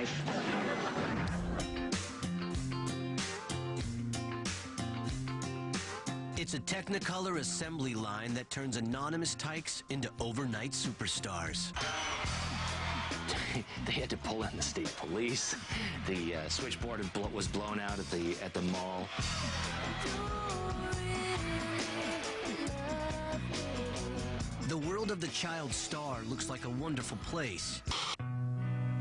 life. It's a Technicolor assembly line that turns anonymous tykes into overnight superstars. They had to pull in the state police. The switchboard was blown out at the mall. The world of the child star looks like a wonderful place.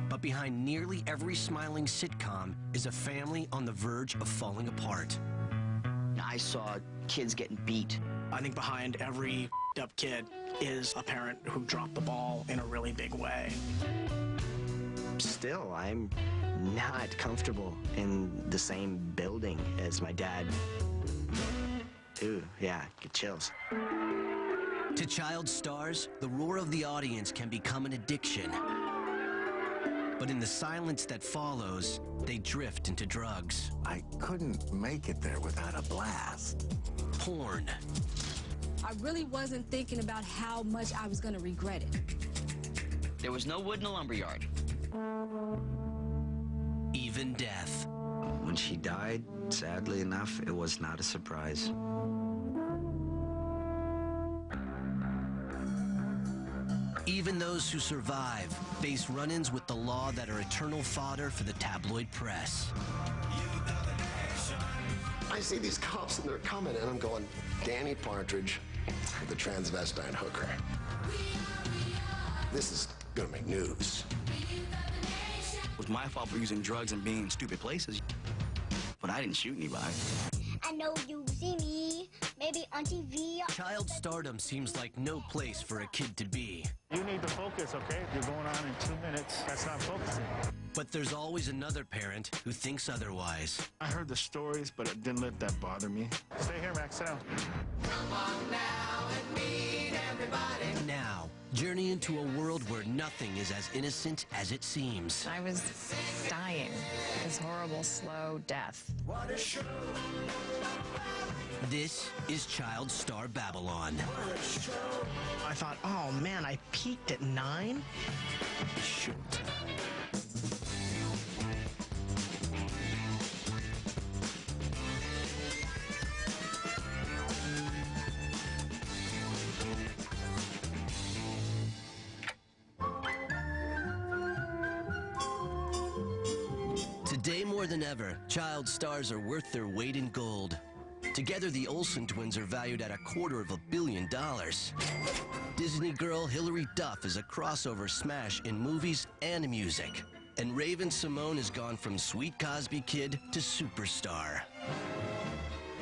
But behind nearly every smiling sitcom is a family on the verge of falling apart. I saw kids getting beat. I think behind every up kid is a parent who dropped the ball in a really big way. Still, I'm not comfortable in the same building as my dad. Ooh, yeah, get chills. To child stars, the roar of the audience can become an addiction. But in the silence that follows, they drift into drugs. I couldn't make it there without a blast. Porn. I really wasn't thinking about how much I was going to regret it. There was no wood in the lumberyard. Even death. When she died, sadly enough, it was not a surprise. Even those who survive face run-ins with the law that are eternal fodder for the tabloid press. I see these cops and they're coming, and I'm going, Danny Partridge, the transvestite hooker. This is gonna make news. It was my fault for using drugs and being in stupid places, but I didn't shoot anybody. I know you see me, maybe on TV. Child stardom seems like no place for a kid to be. You need to focus, okay? You're going on in 2 minutes. That's not focusing. But there's always another parent who thinks otherwise. I heard the stories, but it didn't let that bother me. Stay here, Max. Sit down. Come on now and meet everybody. Now, journey into a world where nothing is as innocent as it seems. I was dying. This horrible, slow death. What a show. This is Child Star Babylon. I thought, oh man, I peaked at 9? Shoot. Today more than ever, child stars are worth their weight in gold. Together, the Olsen twins are valued at $250 million. Disney girl Hilary Duff is a crossover smash in movies and music. And Raven-Symoné has gone from sweet Cosby kid to superstar.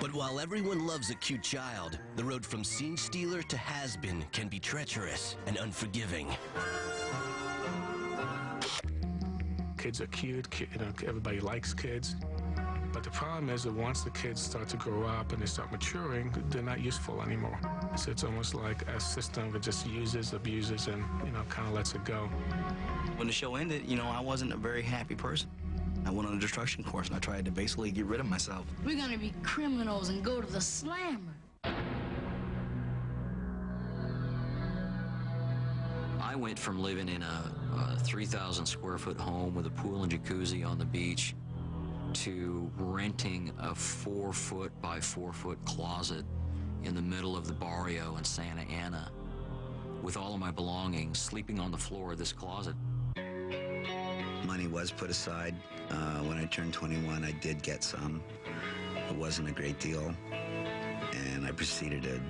But while everyone loves a cute child, the road from scene stealer to has-been can be treacherous and unforgiving. Kids are cute, everybody likes kids. But the problem is that once the kids start to grow up and they start maturing, they're not useful anymore. So it's almost like a system that just uses, abuses, and, kind of lets it go. When the show ended, I wasn't a very happy person. I went on a destruction course, and I tried to basically get rid of myself. We're gonna be criminals and go to the slammer. I went from living in a 3,000 square foot home with a pool and jacuzzi on the beach to renting a 4-foot by 4-foot closet in the middle of the barrio in Santa Ana with all of my belongings, sleeping on the floor of this closet. Money was put aside. When I turned 21, I did get some. It wasn't a great deal. And I proceeded to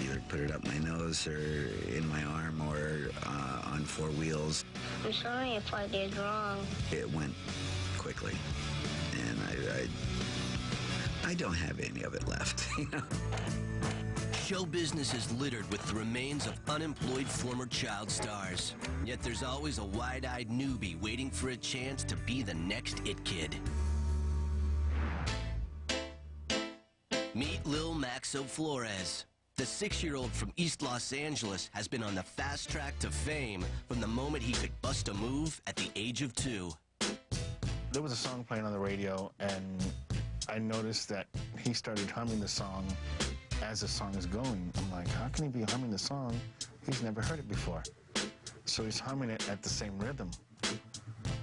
either put it up my nose or in my arm or on 4 wheels. I'm sorry if I did wrong. It went quickly. And I don't have any of it left, Show business is littered with the remains of unemployed former child stars. Yet there's always a wide-eyed newbie waiting for a chance to be the next it kid. Meet Lil Maxo Flores. The 6-year-old from East Los Angeles has been on the fast track to fame from the moment he could bust a move at the age of 2. There was a song playing on the radio, and I noticed that he started humming the song as the song is going. I'm like, how can he be humming the song? He's never heard it before. So he's humming it at the same rhythm.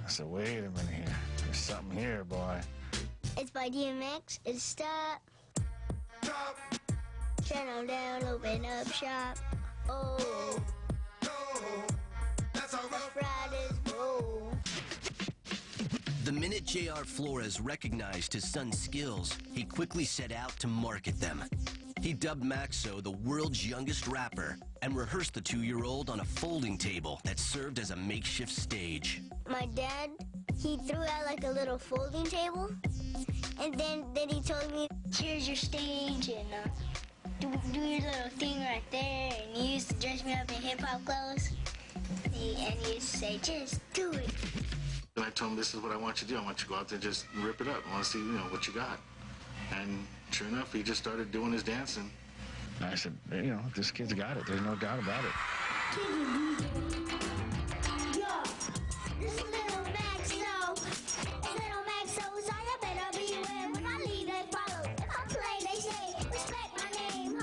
I said, wait a minute here. There's something here, boy. It's by DMX. It's Stop. Channel down, open up shop. Oh. That's how Rough Riders roll. The minute J.R. Flores recognized his son's skills, he quickly set out to market them. He dubbed Maxo the world's youngest rapper and rehearsed the 2-year-old on a folding table that served as a makeshift stage. My dad, he threw out like a little folding table, and then he told me, here's your stage, and do your little thing right there, and he used to dress me up in hip-hop clothes, and he used to say, just do it. And I told him, this is what I want you to do. I want you to go out there and just rip it up. I want to see, what you got. And sure enough, he just started doing his dancing. I said, this kid's got it. There's no doubt about it. Yo, this is Little Maxo. Little Maxo, so you better beware. When I leave, they follow. If I play, they say, respect my name.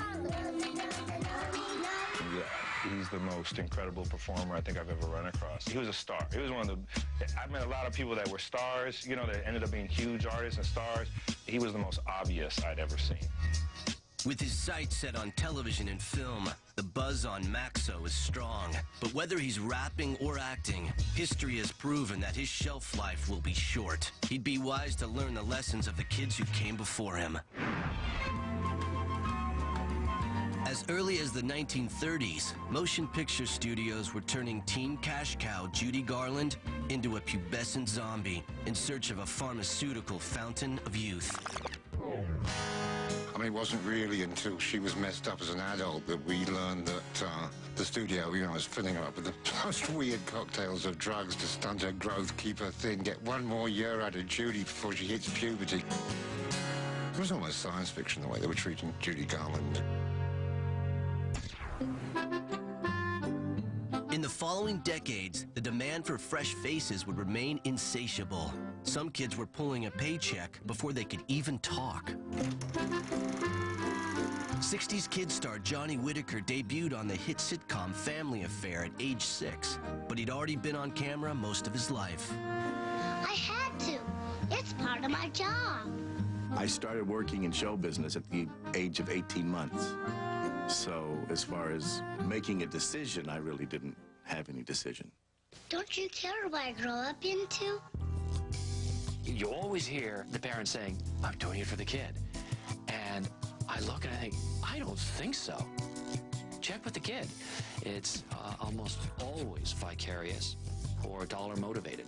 Yeah, he's the most incredible performer I think I've ever run across. He was a star. He was one of the... I met a lot of people that were stars, that ended up being huge artists and stars. He was the most obvious I'd ever seen. With his sights set on television and film, the buzz on Maxo is strong. But whether he's rapping or acting, history has proven that his shelf life will be short. He'd be wise to learn the lessons of the kids who came before him. As early as the 1930s, motion picture studios were turning teen cash cow Judy Garland into a pubescent zombie in search of a pharmaceutical fountain of youth. I mean, it wasn't really until she was messed up as an adult that we learned that the studio, was filling her up with the most weird cocktails of drugs to stunt her growth, keep her thin, get one more year out of Judy before she hits puberty. It was almost science fiction the way they were treating Judy Garland. In the following decades, the demand for fresh faces would remain insatiable. Some kids were pulling a paycheck before they could even talk. 60s kid star Johnny Whitaker debuted on the hit sitcom Family Affair at age 6, but he'd already been on camera most of his life. I had to. It's part of my job. I started working in show business at the age of 18 months. So as far as making a decision, I really didn't have any decision. Don't you care what I grow up into? You always hear the parents saying, I'm doing it for the kid. And I look and I think, I don't think so. Check with the kid. It's almost always vicarious or dollar motivated.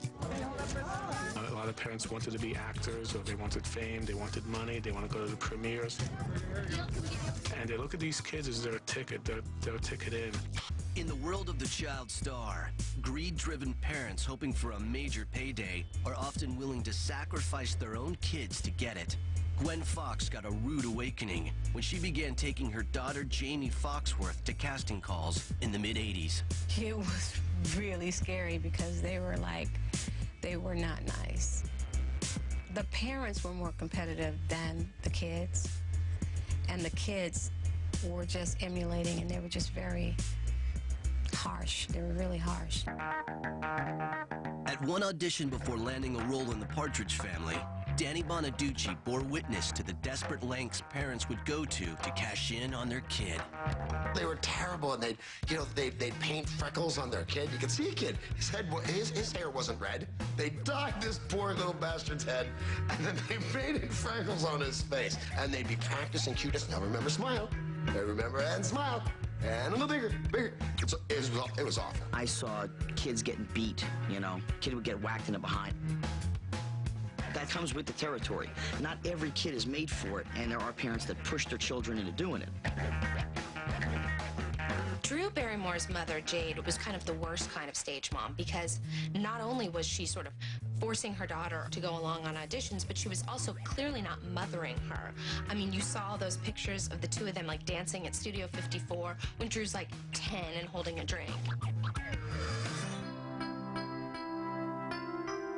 A lot of parents wanted to be actors, or they wanted fame, they wanted money, they want to go to the premieres. And they look at these kids as their ticket, their ticket in. In the world of the child star, greed-driven parents hoping for a major payday are often willing to sacrifice their own kids to get it. Gwen Fox got a rude awakening when she began taking her daughter Jamie Foxworth to casting calls in the mid-'80s. It was really scary because they were not nice. The parents were more competitive than the kids, and the kids were just emulating, and they were just very harsh. They were really harsh. At one audition before landing a role in The Partridge Family, Danny Bonaducci bore witness to the desperate lengths parents would go to cash in on their kid. They were terrible, and they'd paint freckles on their kid. You could see a kid. His head, his hair wasn't red. They dyed this poor little bastard's head, and then they painted freckles on his face. And they'd be practicing cuteness. Now remember, smile. Now remember, and smile. And a little bigger, bigger. So it was awful. I saw kids getting beat, Kid would get whacked in the behind. That comes with the territory. Not every kid is made for it, and there are parents that push their children into doing it. Drew Barrymore's mother, Jade, was kind of the worst kind of stage mom because not only was she sort of forcing her daughter to go along on auditions, but she was also clearly not mothering her. I mean, you saw those pictures of the two of them like dancing at Studio 54 when Drew's like 10 and holding a drink.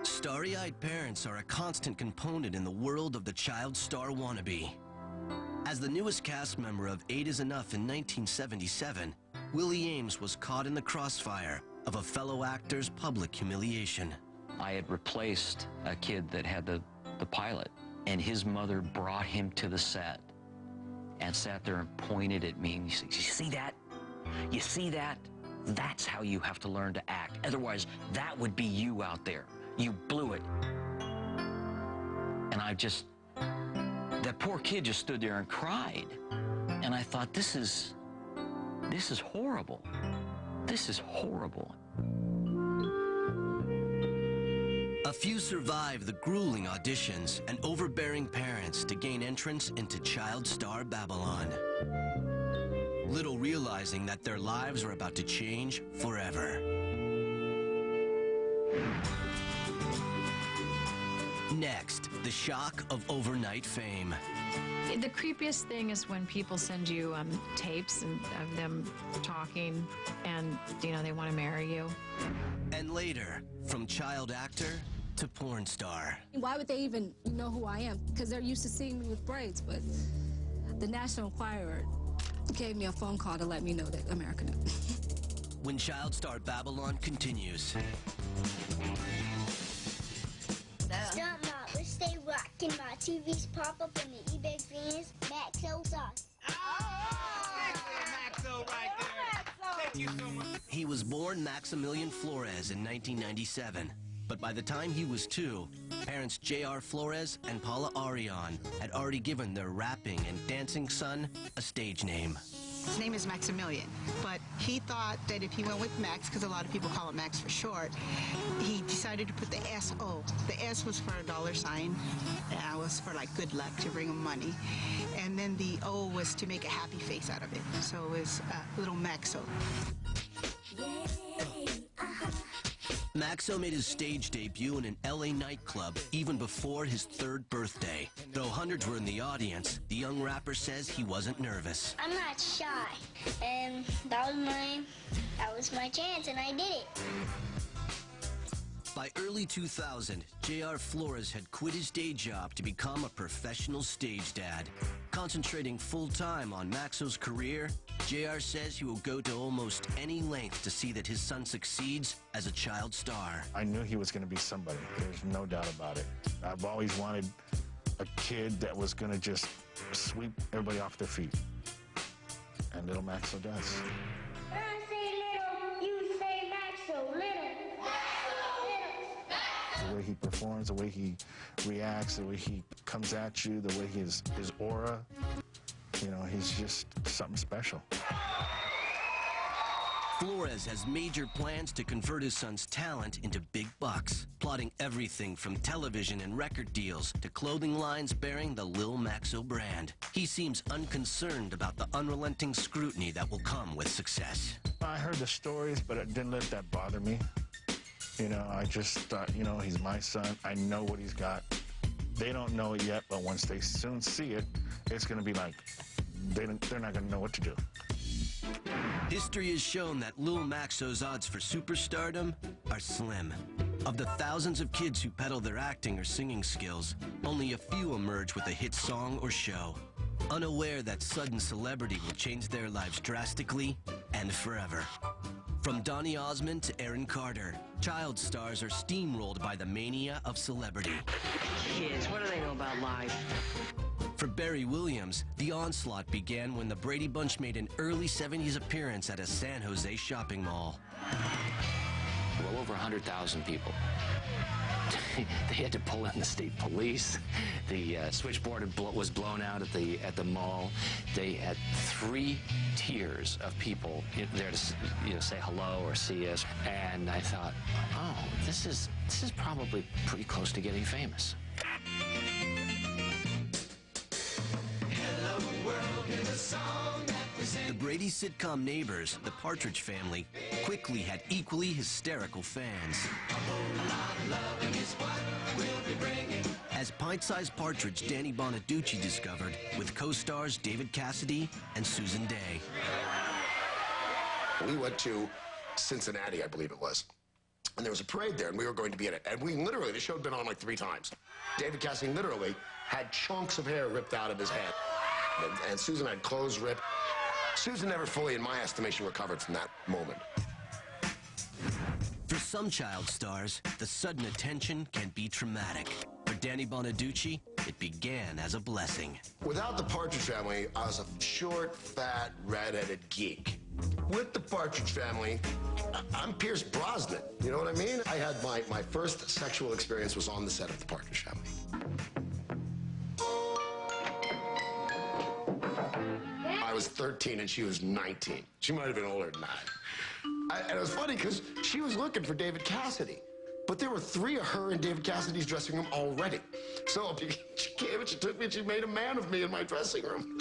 Starry-eyed parents are a constant component in the world of the child star wannabe. As the newest cast member of 8 is Enough in 1977, Willie Ames was caught in the crossfire of a fellow actor's public humiliation. I had replaced a kid that had the pilot, and his mother brought him to the set and sat there and pointed at me, and he said, "You see that? You see that? That's how you have to learn to act. Otherwise, that would be you out there. You blew it." And that poor kid just stood there and cried. And I thought, this is horrible. This is horrible. A few survive the grueling auditions and overbearing parents to gain entrance into child star Babylon, little realizing that their lives are about to change forever. Next, the shock of overnight fame. The creepiest thing is when people send you tapes of them talking and, they want to marry you. And later, from child actor to porn star. Why would they even know who I am? Because they're used to seeing me with braids, but the National Enquirer gave me a phone call to let me know that America knew. When Child Star Babylon continues. Stunt Mom, stay rocking. My TVs pop up in the eBay fans. Maxo sauce. Maxo right there. Thank you so much. He was born Maximilian Flores in 1997. But by the time he was 2, parents J.R. Flores and Paula Arion had already given their rapping and dancing son a stage name. His name is Maximilian, but he thought that if he went with Max, because a lot of people call it Max for short, he decided to put the S-O. The S was for a $sign, and it was for like good luck, to bring him money. And then the O was to make a happy face out of it. So it was little Maxo. Maxo made his stage debut in an LA nightclub even before his 3rd birthday. Though hundreds were in the audience, the young rapper says he wasn't nervous. I'm not shy, and that was my chance, and I did it. By early 2000, J.R. Flores had quit his day job to become a professional stage dad. Concentrating full-time on Maxo's career, J.R. says he will go to almost any length to see that his son succeeds as a child star. I knew he was going to be somebody. There's no doubt about it. I've always wanted a kid that was going to just sweep everybody off their feet. And little Maxo does. When I say little, you say Maxo. Little. The way he performs, the way he reacts, the way he comes at you, the way his aura, he's just something special. Flores has major plans to convert his son's talent into big bucks, plotting everything from television and record deals to clothing lines bearing the Lil Maxo brand. He seems unconcerned about the unrelenting scrutiny that will come with success. I heard the stories, but it didn't let that bother me. I just thought, he's my son. I know what he's got. They don't know it yet, but once they soon see it, it's going to be like, they're not going to know what to do. History has shown that Lil Maxo's odds for superstardom are slim. Of the thousands of kids who peddle their acting or singing skills, only a few emerge with a hit song or show, unaware that sudden celebrity will change their lives drastically and forever. From Donny Osmond to Aaron Carter, child stars are steamrolled by the mania of celebrity. Kids, what do they know about life? For Barry Williams, the onslaught began when the Brady Bunch made an early 70s appearance at a San Jose shopping mall. Well over 100,000 people. They had to pull in the state police. The switchboard was blown out at the mall. They had 3 tiers of people there to say hello or see us. And I thought, oh, this is probably pretty close to getting famous. Hello world, here's a song that we sing. The Brady sitcom Neighbors, the Partridge Family, quickly had equally hysterical fans. A whole lot of loving is what we'll be bringing. As pint-sized Partridge Danny Bonaducci discovered with co-stars David Cassidy and Susan Day. We went to Cincinnati, I believe it was. And there was a parade there, and we were going to be in it. And we literally, the show had been on like 3 times. David Cassidy literally had chunks of hair ripped out of his head. And Susan had clothes ripped. Susan never fully, in my estimation, recovered from that moment. For For some child stars, the sudden attention can be traumatic. For Danny Bonaducci, it began as a blessing. Without the Partridge Family, I was a short, fat, red-headed geek. With the Partridge Family, I'm Pierce Brosnan. You know what I mean? I had my first sexual experience was on the set of the Partridge Family. I was 13 and she was 19. She might have been older than that. And it was funny because she was looking for David Cassidy. But there were 3 of her in David Cassidy's dressing room already. So she came and she took me and she made a man of me in my dressing room.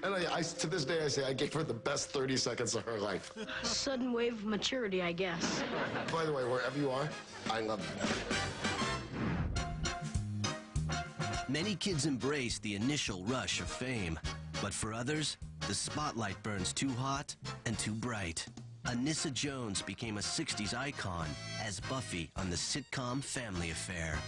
And I to this day, I say I gave her the best 30 seconds of her life. Sudden wave of maturity, I guess. By the way, wherever you are, I love you. Many kids embrace the initial rush of fame. But for others, the spotlight burns too hot and too bright. Anissa Jones became a 60s icon as Buffy on the sitcom Family Affair.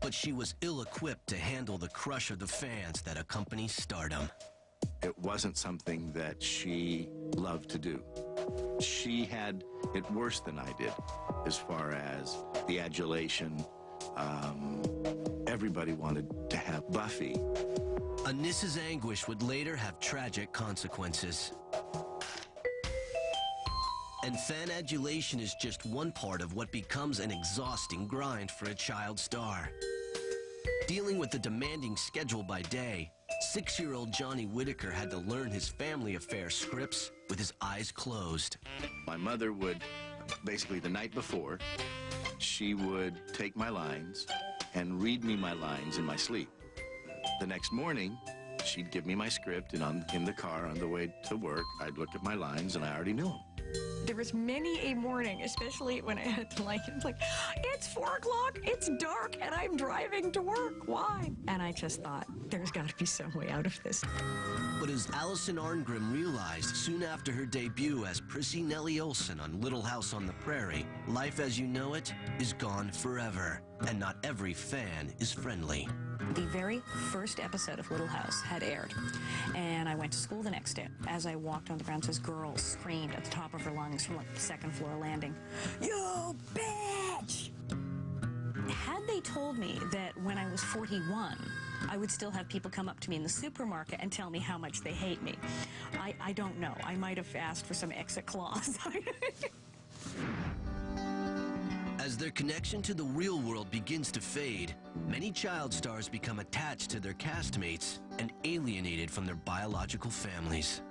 But she was ill-equipped to handle the crush of the fans that accompany stardom. It wasn't something that she loved to do. She had it worse than I did as far as the adulation. Everybody wanted to have Buffy. Anissa's anguish would later have tragic consequences. And fan adulation is just one part of what becomes an exhausting grind for a child star. Dealing with the demanding schedule by day, 6-year-old Johnny Whitaker had to learn his Family Affair scripts with his eyes closed. My mother would, basically the night before, she would take my lines and read me my lines in my sleep. The next morning, she'd give me my script, and in the car on the way to work, I'd look at my lines, and I already knew them. There was many a morning, especially when I had to it's 4 o'clock, it's dark, and I'm driving to work. Why? And I just thought, there's got to be some way out of this. But as Allison Arngrim realized soon after her debut as Prissy Nellie Olsen on Little House on the Prairie, life as you know it is gone forever, and not every fan is friendly. The very first episode of Little House had aired, and I went to school the next day. As I walked on the grounds, this girl screamed at the top of her lungs from the 2nd floor landing, "You bitch!" Had they told me that when I was 41, I would still have people come up to me in the supermarket and tell me how much they hate me, I don't know. I might have asked for some exit clause. As their connection to the real world begins to fade, many child stars become attached to their castmates and alienated from their biological families.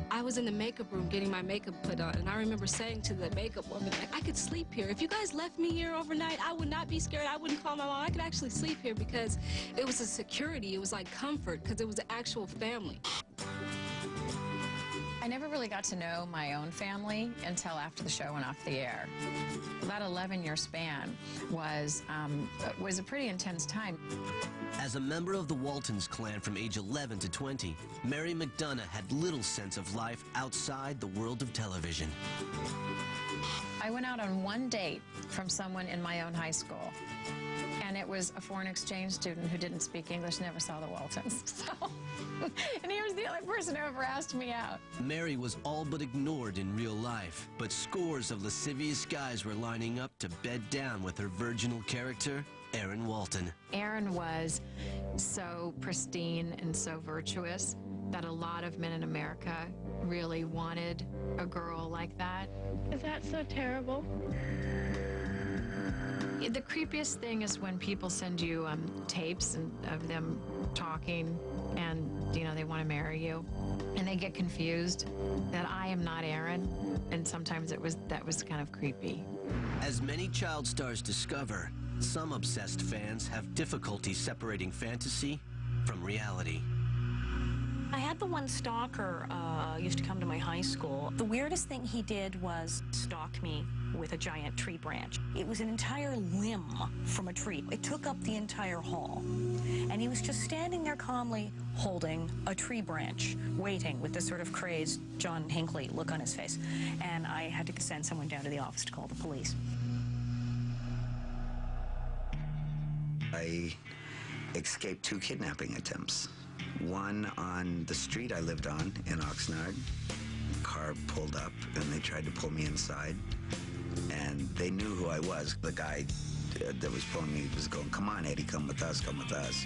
I was in the makeup room getting my makeup put on, and I remember saying to the makeup woman, I could sleep here. If you guys left me here overnight, I would not be scared. I wouldn't call my mom. I could actually sleep here because it was a security. It was like comfort because it was an actual family. I never really got to know my own family until after the show went off the air. That 11-year span was a pretty intense time. As a member of the Waltons clan from age 11 to 20, Mary McDonough had little sense of life outside the world of television. I went out on one date from someone in my own high school, and it was a foreign exchange student who didn't speak English, never saw the Waltons. And he was the only person who ever asked me out. Mary was all but ignored in real life, but scores of lascivious guys were lining up to bed down with her virginal character, Erin Walton. Erin was so pristine and so virtuous that a lot of men in America really wanted a girl like that. Is that so terrible? The creepiest thing is when people send you tapes of them talking and, they want to marry you, and they get confused that I am not Erin, and sometimes that was kind of creepy. As many child stars discover, some obsessed fans have difficulty separating fantasy from reality. I had the one stalker used to come to my high school. The weirdest thing he did was stalk me with a giant tree branch. It was an entire limb from a tree. It took up the entire hall. And he was just standing there calmly holding a tree branch, waiting with this sort of crazed John Hinckley look on his face. And I had to send someone down to the office to call the police. I escaped 2 kidnapping attempts. One on the street I lived on in Oxnard. Car car pulled up, and they tried to pull me inside. And they knew who I was. The guy that was pulling me was going, "Come on, Eddie, come with us, come with us."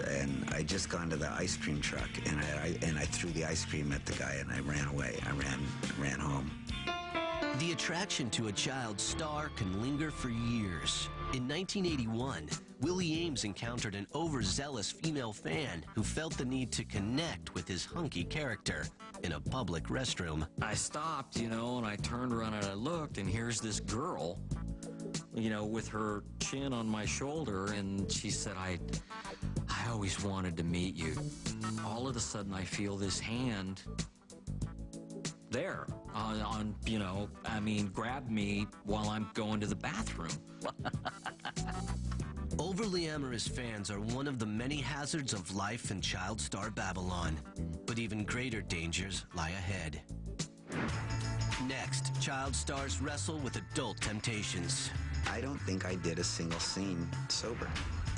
And I just gone to the ice cream truck, and I threw the ice cream at the guy, and I ran away. I ran home. The attraction to a child star can linger for years. In 1981, Willie Ames encountered an overzealous female fan who felt the need to connect with his hunky character in a public restroom. I stopped, and I turned around and I looked, and here's this girl, with her chin on my shoulder, and she said, I always wanted to meet you. All of a sudden, I feel this hand there grab me while I'm going to the bathroom. Overly amorous fans are one of the many hazards of life in child star Babylon, but even greater dangers lie ahead. Next, child stars wrestle with adult temptations. I don't think I did a single scene sober.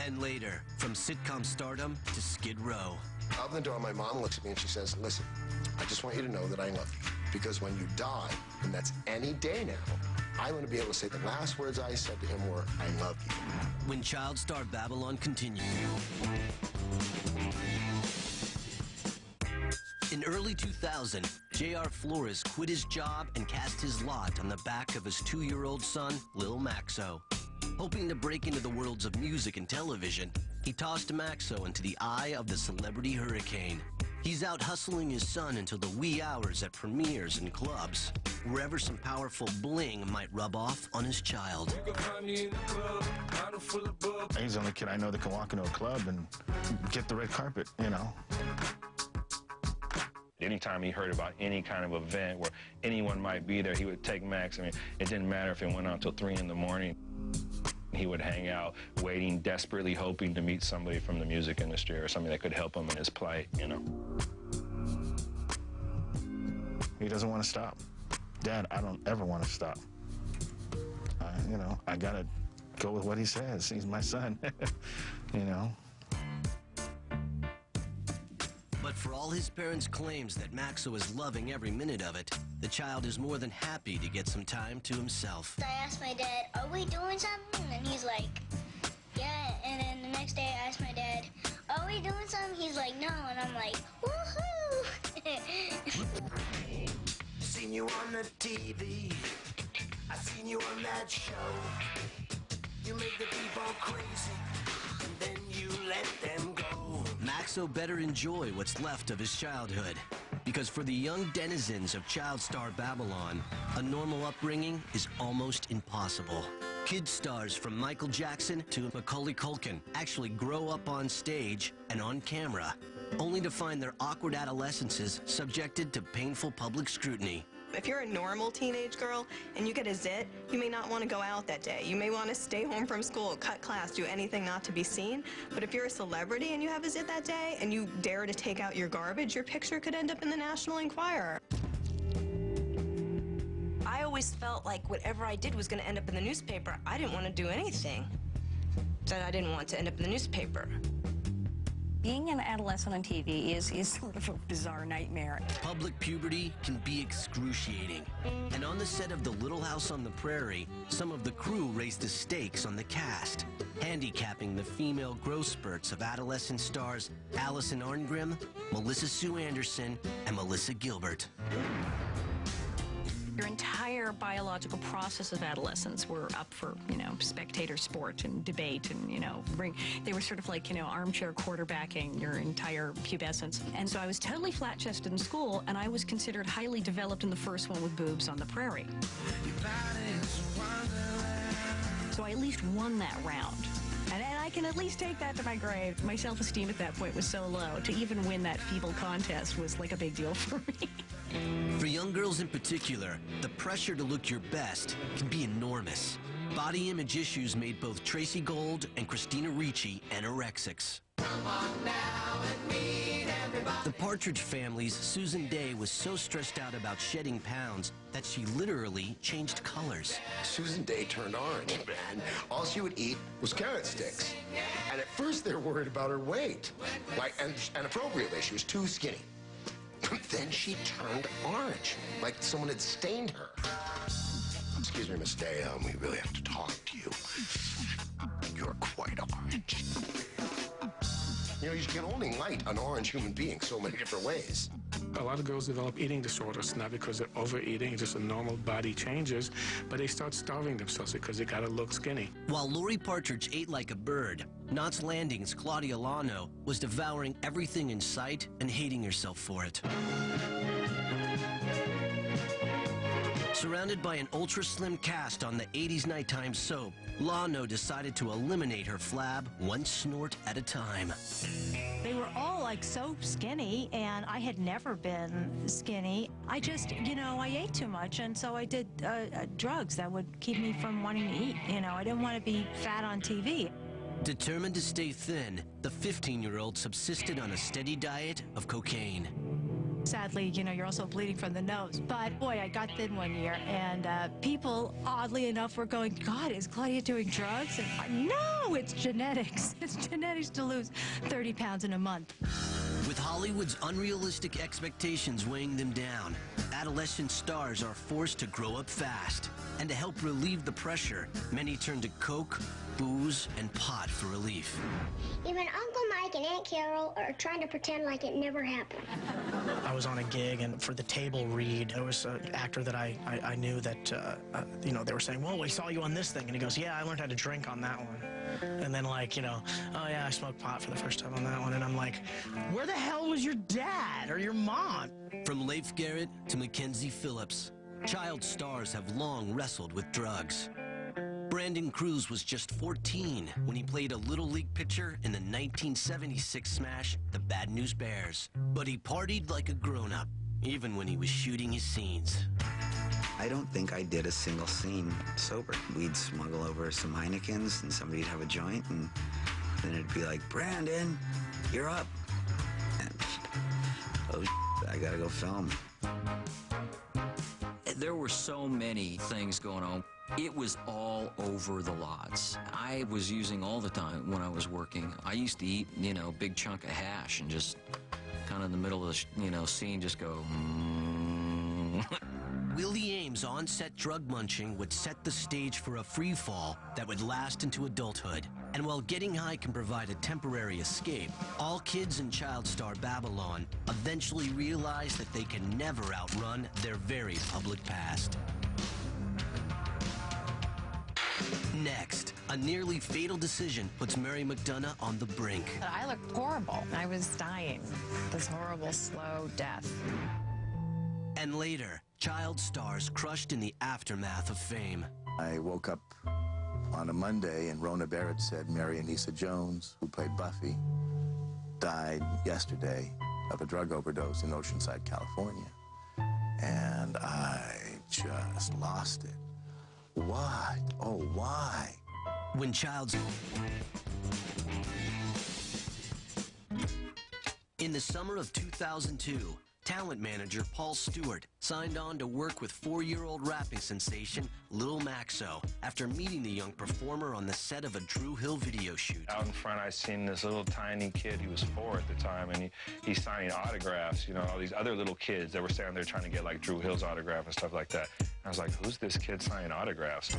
And later, from sitcom stardom to Skid Row. Out the door, my mom looks at me and she says, "Listen, I just want you to know that I love you. Because when you die, and that's any day now, I want to be able to say the last words I said to him were, 'I love you.'" When child star Babylon continues. In early 2000, J.R. Flores quit his job and cast his lot on the back of his 2-year-old son, Lil Maxo. Hoping to break into the worlds of music and television, he tossed Maxo into the eye of the celebrity hurricane. He's out hustling his son until the wee hours at premieres and clubs, wherever some powerful bling might rub off on his child. He's the only kid I know that can walk into a club and get the red carpet, Anytime he heard about any kind of event where anyone might be there, he would take Max. It didn't matter if it went on until 3 in the morning. He would hang out, waiting, desperately hoping to meet somebody from the music industry or somebody that could help him in his plight, He doesn't want to stop. Dad, I don't ever want to stop. I gotta go with what he says. He's my son, But for all his parents' claims that Maxo is loving every minute of it, the child is more than happy to get some time to himself. I asked my dad, "Are we doing something?" And he's like, "Yeah." And then the next day I asked my dad, "Are we doing something?" He's like, "No." And I'm like, "Woohoo!" Seen you on the TV. I seen you on that show. You make the people crazy, and then you let them go. Maxo better enjoy what's left of his childhood, because for the young denizens of child star Babylon, a normal upbringing is almost impossible. Kid stars from Michael Jackson to Macaulay Culkin actually grow up on stage and on camera, only to find their awkward adolescences subjected to painful public scrutiny. If you're a normal teenage girl and you get a zit, you may not want to go out that day. You may want to stay home from school, cut class, do anything not to be seen. But if you're a celebrity and you have a zit that day and you dare to take out your garbage, your picture could end up in the National Enquirer. I always felt like whatever I did was going to end up in the newspaper. I didn't want to do anything that I didn't want to end up in the newspaper. Being an adolescent on TV is sort of a bizarre nightmare. Public puberty can be excruciating. And on the set of The Little House on the Prairie, some of the crew raised the stakes on the cast, handicapping the female growth spurts of adolescent stars Allison Arngrim, Melissa Sue Anderson, and Melissa Gilbert. Your entire biological process of adolescence were up for, spectator sport and debate and, they were sort of like, armchair quarterbacking your entire pubescence. And so I was totally flat-chested in school, and I was considered highly developed in the first one with boobs on the prairie. So I at least won that round. And I can at least take that to my grave. My self-esteem at that point was so low. To even win that feeble contest was like a big deal for me. For young girls in particular, the pressure to look your best can be enormous. Body image issues made both Tracy Gold and Christina Ricci anorexics. Come on now and meet everybody. The Partridge Family's Susan Day was so stressed out about shedding pounds that she literally changed colors. Susan Day turned orange, man. All she would eat was carrot sticks. And at first they were worried about her weight. And appropriately, she was too skinny. Then she turned orange, like someone had stained her. Excuse me, Miss Day, we really have to talk to you. You're quite orange. You know, you can only light an orange human being so many different ways. A lot of girls develop eating disorders, not because they're overeating, just a normal body changes, but they start starving themselves because they gotta look skinny. While Lori Partridge ate like a bird, Knots Landing's Claudia Lano was devouring everything in sight and hating herself for it. Surrounded by an ultra-slim cast on the 80s nighttime soap, Lano decided to eliminate her flab one snort at a time. They were all like so skinny, and I had never been skinny. I just, you know, I ate too much, and so I did drugs that would keep me from wanting to eat. You know, I didn't want to be fat on TV. Determined to stay thin, the 15-year-old subsisted on a steady diet of cocaine. Sadly, you know, you're also bleeding from the nose. But boy, I got thin one year, and people, oddly enough, were going, God, is Claudia doing drugs? And no, it's genetics. It's genetics to lose 30 pounds in a month. With Hollywood's unrealistic expectations weighing them down, adolescent stars are forced to grow up fast. And to help relieve the pressure, many turn to coke, booze, and pot for relief. Even Uncle Mike and Aunt Carol are trying to pretend like it never happened. I was on a gig, and for the table read, there was an actor that I knew that, you know, they were saying, well, we saw you on this thing. And he goes, yeah, I learned how to drink on that one. And then, like, you know, oh, yeah, I smoked pot for the first time on that one. And I'm like, where the hell was your dad or your mom? From Leif Garrett to Mackenzie Phillips, child stars have long wrestled with drugs. Brandon Cruz was just 14 when he played a Little League pitcher in the 1976 smash, The Bad News Bears. But he partied like a grown-up, even when he was shooting his scenes. I don't think I did a single scene sober. We'd smuggle over some Heinekens, and somebody'd have a joint, and then it'd be like, Brandon, you're up. And, oh, I gotta go film. There were so many things going on. It was all over the lots. I was using all the time when I was working. I used to eat, you know, a big chunk of hash and just kind of in the middle of the, you know, scene just go, Willie Ames' on-set drug munching would set the stage for a free fall that would last into adulthood. And while getting high can provide a temporary escape, all kids in child star Babylon eventually realize that they can never outrun their very public past. Next, a nearly fatal decision puts Mary McDonough on the brink. But I looked horrible. I was dying. This horrible, slow death. And later, child stars crushed in the aftermath of fame. I woke up on a Monday and Rona Barrett said Mary Anissa Jones, who played Buffy, died yesterday of a drug overdose in Oceanside, California. And I just lost it. What? Oh, why? When child's... In the summer of 2002, talent manager Paul Stewart signed on to work with 4-year-old rapping sensation Lil Maxo after meeting the young performer on the set of a Drew Hill video shoot. Out in front, I seen this little tiny kid. He was 4 at the time, and he's signing autographs. You know, all these other little kids that were standing there trying to get, like, Drew Hill's autograph and stuff like that. And I was like, who's this kid signing autographs?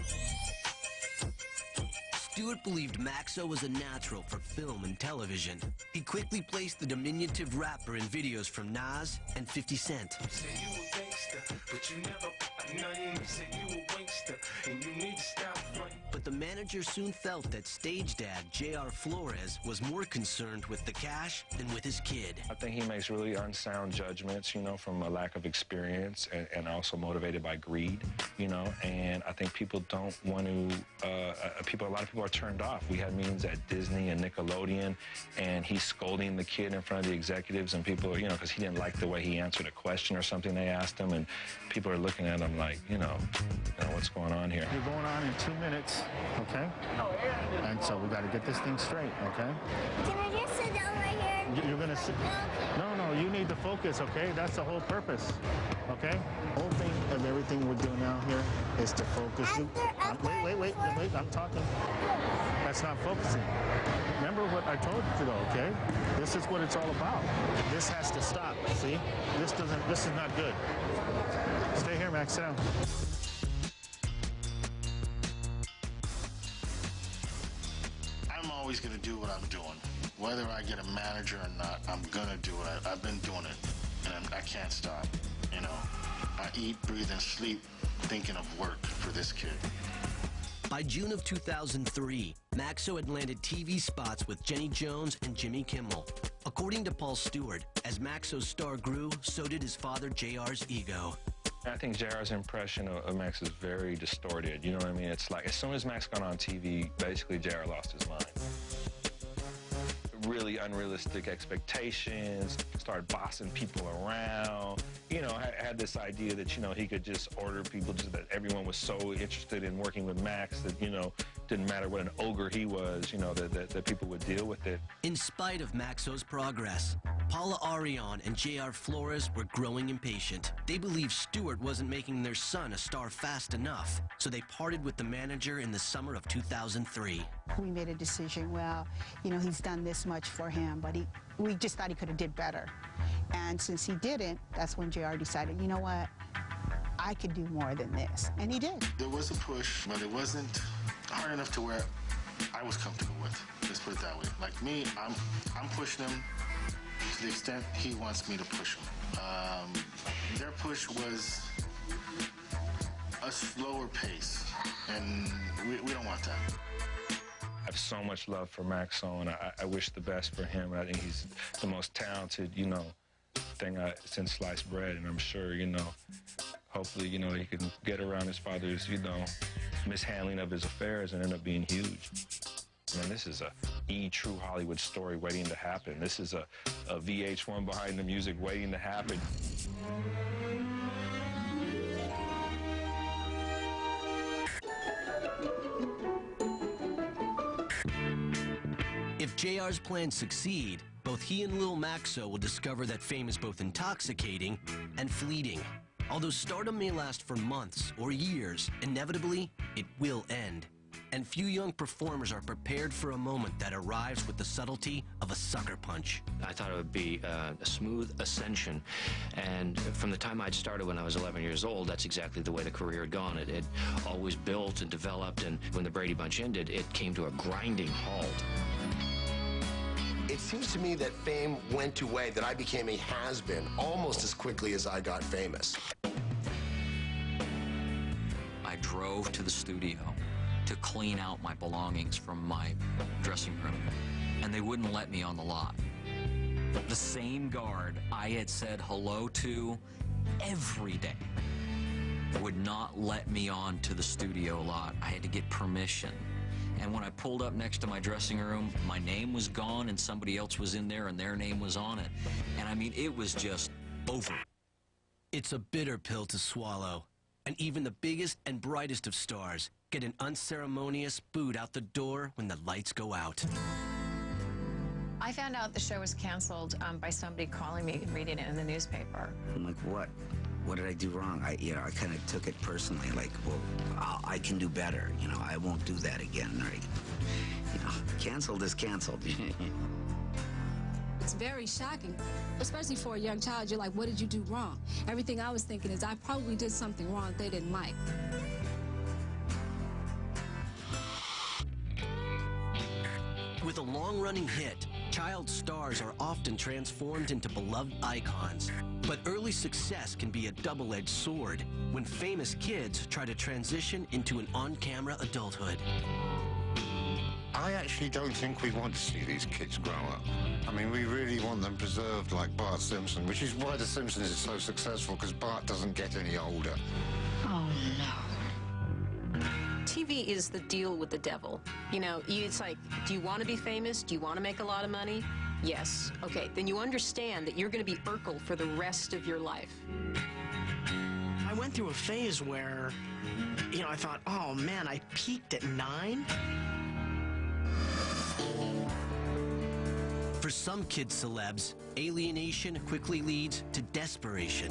Stewart believed Maxo was a natural for film and television. He quickly placed the diminutive rapper in videos from Nas and 50 Cent. Say you a gangster, but you never nothing. Say you a wankster, and you need to stop running. But the manager soon felt that stage dad J.R. Flores was more concerned with the cash than with his kid. I think he makes really unsound judgments, you know, from a lack of experience and also motivated by greed, you know, and I think people don't want to, a lot of people are turned off. We had meetings at Disney and Nickelodeon, and he's scolding the kid in front of the executives, and people are, you know, because he didn't like the way he answered a question or something they asked him, and people are looking at him like, you know what's going on here. You're going on in 2 minutes, okay? And so we got to get this thing straight, okay? Can I just sit down right here? You're going to sit... No, you need to focus, okay? That's the whole purpose, okay? The whole thing of everything we're doing now here is to focus. Wait, I'm talking. That's not focusing. Remember what I told you, though, okay? This is what it's all about. This has to stop. See? This is not good. Stay here, Max, sit down. I'm always going to do what I'm doing. Whether I get a manager or not, I'm going to do it. I've been doing it, and I can't stop. You know, I eat, breathe, and sleep thinking of work for this kid. By June of 2003, Maxo had landed TV spots with Jenny Jones and Jimmy Kimmel. According to Paul Stewart, as Maxo's star grew, so did his father JR's ego. I think JR's impression of Max is very distorted. You know what I mean? It's like as soon as Max got on TV, basically JR lost his mind. Really unrealistic expectations, started bossing people around. You know, had this idea that, you know, he could just order people, just that everyone was so interested in working with Max that, you know, didn't matter what an ogre he was, you know, that people would deal with it. In spite of Maxo's progress, Paula Arion and J.R. Flores were growing impatient. They believed Stewart wasn't making their son a star fast enough, so they parted with the manager in the summer of 2003. We made a decision, well, you know, he's done this much for him, but we just thought he could have did better. And since he didn't, that's when JR decided, you know what, I could do more than this. And he did. There was a push, but it wasn't hard enough to where I was comfortable with. Let's put it that way. Like me, I'm pushing him to the extent he wants me to push him. Their push was a slower pace, and we don't want that. I have so much love for Maxo, and I wish the best for him. I think he's the most talented, you know, thing since sliced bread, and I'm sure, you know, hopefully, you know, he can get around his father's, you know, mishandling of his affairs and end up being huge. Man, this is a true Hollywood story waiting to happen. This is a VH1 behind the music waiting to happen. If JR's plans succeed, both he and Lil Maxo will discover that fame is both intoxicating and fleeting. Although stardom may last for months or years, inevitably, it will end. And few young performers are prepared for a moment that arrives with the subtlety of a sucker punch. I thought it would be a smooth ascension, and from the time I'd started when I was 11 years old, that's exactly the way the career had gone. It always built and developed, and when the Brady Bunch ended, it came to a grinding halt. It seems to me that fame went away, that I became a has-been almost as quickly as I got famous. I drove to the studio to clean out my belongings from my dressing room, and they wouldn't let me on the lot. The same guard I had said hello to every day would not let me on to the studio lot. I had to get permission. And when I pulled up next to my dressing room, my name was gone and somebody else was in there and their name was on it. And I mean, it was just over. It's a bitter pill to swallow. And even the biggest and brightest of stars get an unceremonious boot out the door when the lights go out. I found out the show was canceled by somebody calling me and reading it in the newspaper. I'm like, what? What did I do wrong? I kind of took it personally, like, well, I can do better. You know, I won't do that again, right? You know, canceled is canceled. It's very shocking, especially for a young child. You're like, what did you do wrong? Everything I was thinking is I probably did something wrong that they didn't like. With a long-running hit, child stars are often transformed into beloved icons. But early success can be a double-edged sword when famous kids try to transition into an on-camera adulthood. I actually don't think we want to see these kids grow up. I mean, we really want them preserved like Bart Simpson, which is why The Simpsons is so successful, because Bart doesn't get any older. Oh, no. TV is the deal with the devil. You know, it's like, do you want to be famous? Do you want to make a lot of money? Yes. Okay, then you understand that you're going to be Urkel for the rest of your life. I went through a phase where, you know, I thought, oh man, I peaked at 9. For some kid celebs, alienation quickly leads to desperation.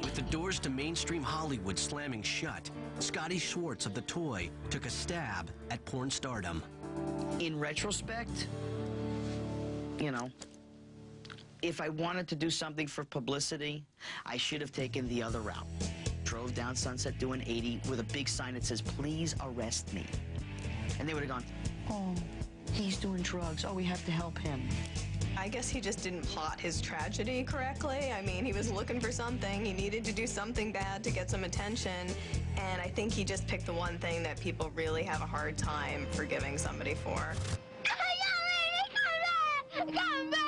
With the doors to mainstream Hollywood slamming shut, Scotty Schwartz of The Toy took a stab at porn stardom. In retrospect, you know, If I wanted to do something for publicity, I should have taken the other route. Drove down Sunset doing 80 with a big sign that says, "Please arrest me." And they would have gone, "Oh, he's doing drugs. Oh, we have to help him." I guess he just didn't plot his tragedy correctly. I mean, he was looking for something. He needed to do something bad to get some attention. And I think he just picked the one thing that people really have a hard time forgiving somebody for. Come back! Come back!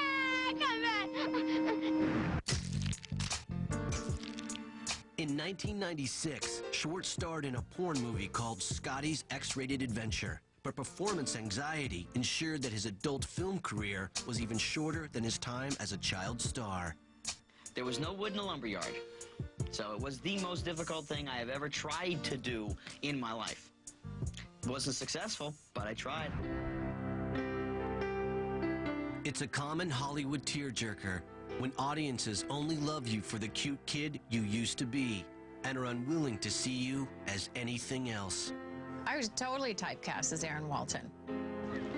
In 1996, Schwartz starred in a porn movie called Scotty's X-Rated Adventure, but performance anxiety ensured that his adult film career was even shorter than his time as a child star. There was no wood in the lumberyard, so it was the most difficult thing I have ever tried to do in my life. It wasn't successful, but I tried. It's a common Hollywood tearjerker when audiences only love you for the cute kid you used to be and are unwilling to see you as anything else. I was totally typecast as Aaron Walton.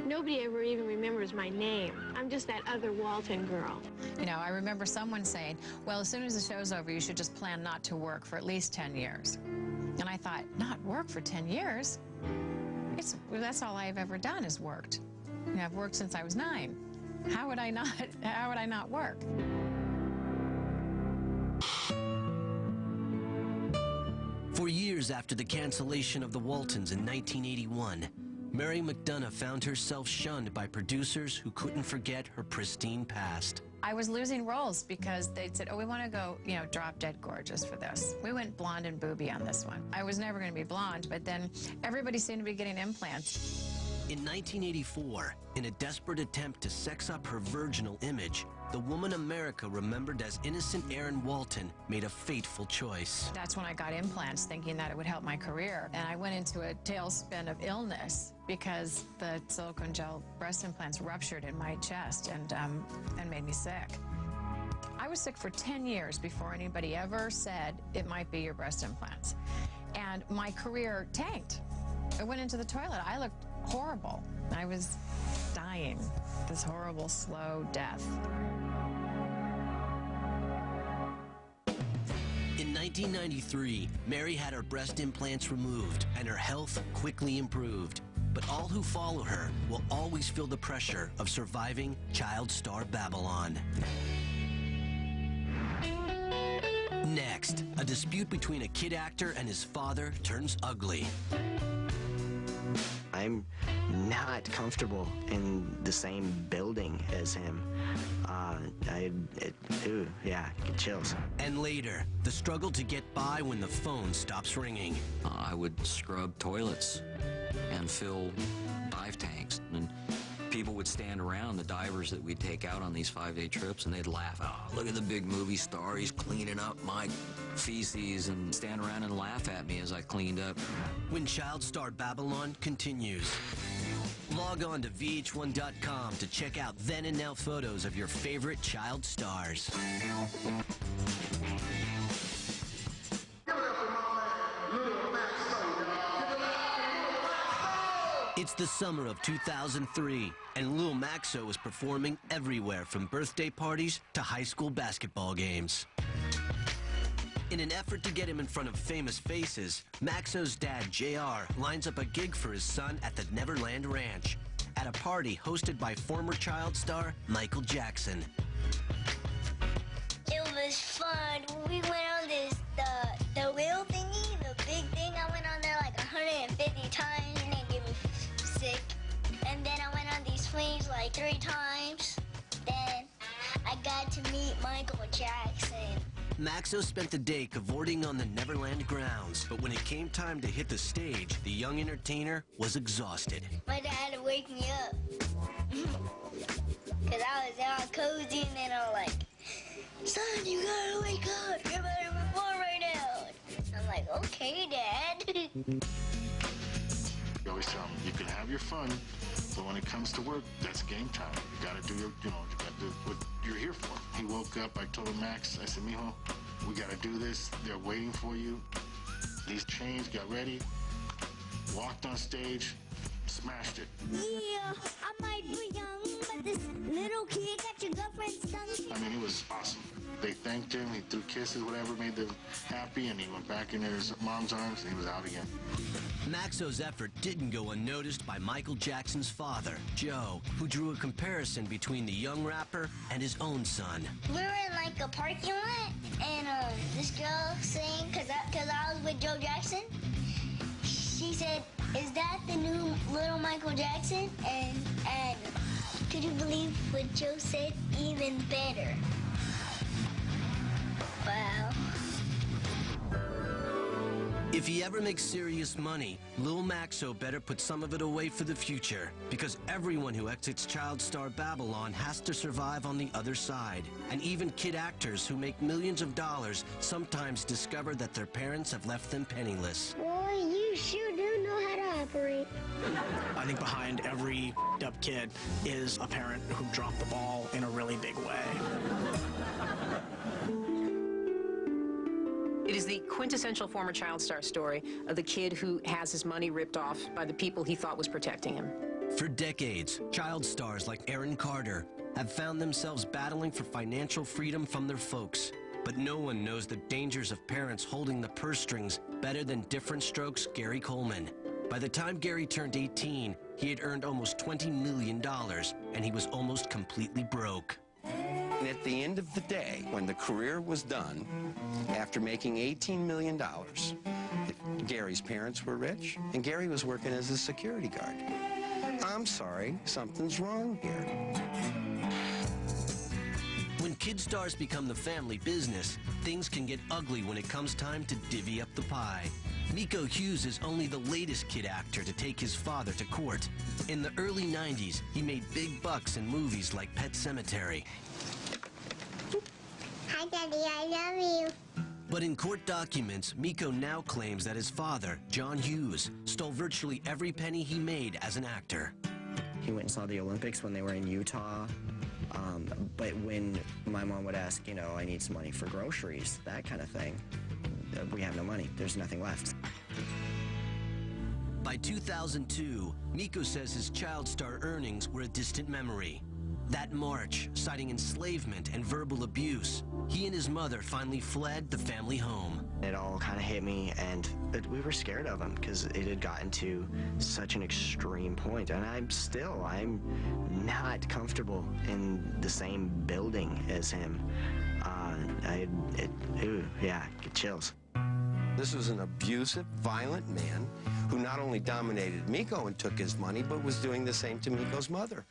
Nobody ever even remembers my name. I'm just that other Walton girl. You know, I remember someone saying, well, as soon as the show's over, you should just plan not to work for at least 10 years. And I thought, not work for 10 years? That's all I've ever done is worked. You know, I've worked since I was 9. How would I not work? For years after the cancellation of the Waltons in 1981, Mary McDonough found herself shunned by producers who couldn't forget her pristine past. I was losing roles because they said, oh, we want to go, you know, drop dead gorgeous for this. We went blonde and booby on this one. I was never going to be blonde, but then everybody seemed to be getting implants. In 1984, in a desperate attempt to sex up her virginal image, the woman America remembered as innocent Erin Walton made a fateful choice. That's when I got implants, thinking that it would help my career. And I went into a tailspin of illness because the silicone gel breast implants ruptured in my chest and made me sick. I was sick for 10 years before anybody ever said it might be your breast implants. And my career tanked. I went into the toilet. I looked horrible. I was dying, this horrible, slow death. In 1993, Mary had her breast implants removed and her health quickly improved. But all who follow her will always feel the pressure of surviving child star Babylon. Next, a dispute between a kid actor and his father turns ugly. I'm not comfortable in the same building as him. Yeah, get chills. And later, the struggle to get by when the phone stops ringing. I would scrub toilets and fill dive tanks. And people would stand around, the divers that we'd take out on these 5-day trips, and they'd laugh. Oh, look at the big movie star. He's cleaning up my feces, and stand around and laugh at me as I cleaned up. When Child Star Babylon continues. Log on to VH1.com to check out then and now photos of your favorite child stars. It's the summer of 2003, and Lil Maxo is performing everywhere from birthday parties to high school basketball games. In an effort to get him in front of famous faces, Maxo's dad, JR, lines up a gig for his son at the Neverland Ranch, at a party hosted by former child star Michael Jackson. It was fun. We went on the wheel thingy, the big thing. I went on there like 150 times and it gave me sick. And then I went on these swings like 3 times. Then I got to meet Michael Jackson. Maxo spent the day cavorting on the Neverland grounds, but when it came time to hit the stage, the young entertainer was exhausted. My dad had to wake me up. Because I was all cozy, and then I was like, son, you gotta wake up. You're about to perform right now. I'm like, okay, Dad. We always tell them, you can have your fun, but when it comes to work, that's game time. You gotta do your, you gotta do what you're here for. He woke up, I told Max, I said, mijo, we gotta do this. They're waiting for you. These chains, got ready, walked on stage, smashed it. Yeah, I might be young, but that this little kid got your girlfriend's tongue? I mean, it was awesome. They thanked him, he threw kisses, whatever made them happy, and he went back in his mom's arms, and he was out again. Maxo's effort didn't go unnoticed by Michael Jackson's father, Joe, who drew a comparison between the young rapper and his own son. We were in like a parking lot, and this girl saying, cause I was with Joe Jackson, she said, "Is that the new little Michael Jackson?" And could you believe what Joe said? Even better. Wow. If he ever makes serious money, Lil Maxo better put some of it away for the future, because everyone who exits child star Babylon has to survive on the other side. And even kid actors who make millions of dollars sometimes discover that their parents have left them penniless. Boy, you sure do know how to operate. I think behind every up kid is a parent who dropped the ball in a really big way. It is the quintessential former child star story of the kid who has his money ripped off by the people he thought was protecting him. For decades, child stars like Aaron Carter have found themselves battling for financial freedom from their folks. But no one knows the dangers of parents holding the purse strings better than Different Strokes' Gary Coleman. By the time Gary turned 18, he had earned almost $20 million, and he was almost completely broke. And at the end of the day, when the career was done, after making $18 million, Gary's parents were rich, and Gary was working as a security guard. I'm sorry, something's wrong here. When kid stars become the family business, things can get ugly when it comes time to divvy up the pie. Miko Hughes is only the latest kid actor to take his father to court. In the early 90s, he made big bucks in movies like Pet Sematary. Hi, Daddy, I love you. But in court documents, Miko now claims that his father, John Hughes, stole virtually every penny he made as an actor. He went and saw the Olympics when they were in Utah. But when my mom would ask, you know, I need some money for groceries, that kind of thing, we have no money. There's nothing left. By 2002, Miko says his child star earnings were a distant memory. That March, citing enslavement and verbal abuse, he and his mother finally fled the family home. It all kind of hit me, and we were scared of him because it had gotten to such an extreme point. And I'm not comfortable in the same building as him. Get chills. This was an abusive, violent man who not only dominated Miko and took his money, but was doing the same to Miko's mother.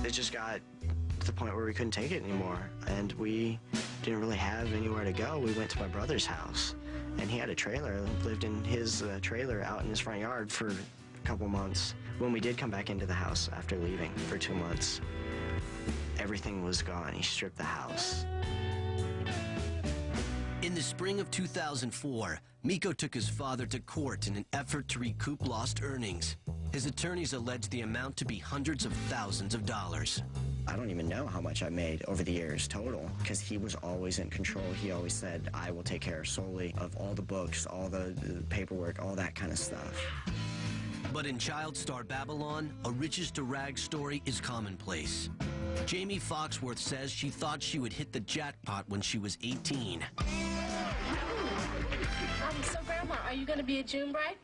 It just got to the point where we couldn't take it anymore, and we didn't really have anywhere to go. We went to my brother's house, and he had a trailer, lived in his trailer out in his front yard for a couple months. When we did come back into the house after leaving for 2 months, everything was gone. He stripped the house. In the spring of 2004, Miko took his father to court in an effort to recoup lost earnings. His attorneys alleged the amount to be hundreds of thousands of dollars. I don't even know how much I made over the years total, because he was always in control. He always said, I will take care solely of all the books, all the paperwork, all that kind of stuff. But in child star Babylon, a riches to rags story is commonplace. Jamie Foxworth says she thought she would hit the jackpot when she was 18. So, Grandma, are you going to be a June bride?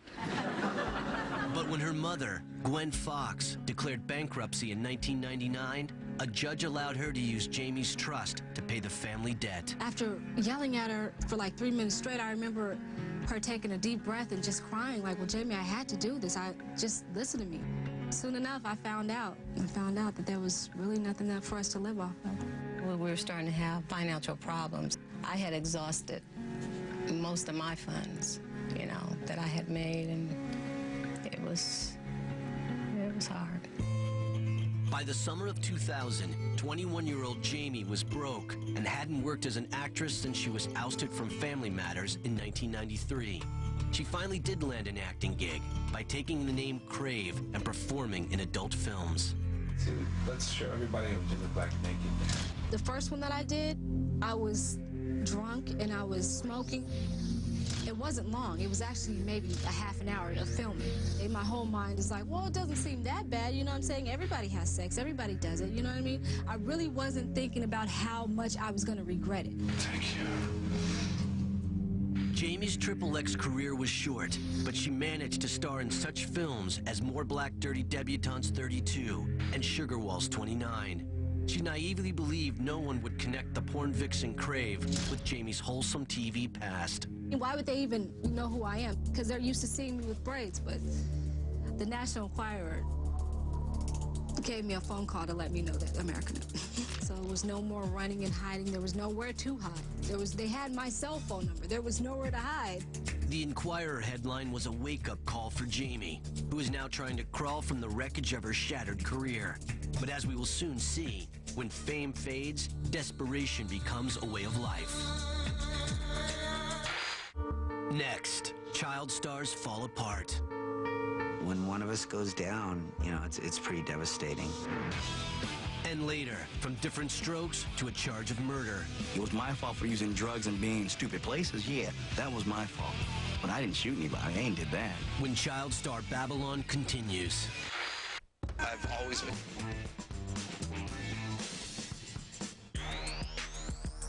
But when her mother, Gwen Fox, declared bankruptcy in 1999, a judge allowed her to use Jamie's trust to pay the family debt. After yelling at her for like 3 minutes straight, I remember her taking a deep breath and just crying like, well, Jamie, I had to do this. Just listen to me. Soon enough, I found out that there was really nothing left for us to live off of. Well, we were starting to have financial problems. I had exhausted most of my funds, you know, that I had made, and it was hard. By the summer of 2000, 21-year-old Jamie was broke and hadn't worked as an actress since she was ousted from Family Matters in 1993. She finally did land an acting gig by taking the name Crave and performing in adult films. So let's show everybody what you look like naked. The first one that I did, I was drunk and I was smoking. And It wasn't long. It was actually maybe a half an hour of filming. And my whole mind is like, well, it doesn't seem that bad. You know what I'm saying? Everybody has sex. Everybody does it. You know what I mean? I really wasn't thinking about how much I was going to regret it. Thank you. Jamie's XXX career was short, but she managed to star in such films as More Black Dirty Debutantes 32 and Sugar Walls 29. She naively believed no one would connect the porn vixen Crave with Jamie's wholesome TV past. Why would they even know who I am? Because they're used to seeing me with braids, but the National Enquirer gave me a phone call to let me know that America knew. So there was no more running and hiding. There was nowhere to hide. They had my cell phone number. There was nowhere to hide. The Enquirer headline was a wake-up call for Jamie, who is now trying to crawl from the wreckage of her shattered career. But as we will soon see, when fame fades, desperation becomes a way of life. Next, child stars fall apart. When one of us goes down, you know, it's pretty devastating. And later, from different strokes to a charge of murder. It was my fault for using drugs and being in stupid places. Yeah, that was my fault. But I didn't shoot anybody. I ain't did that. When child star Babylon continues. I've always been...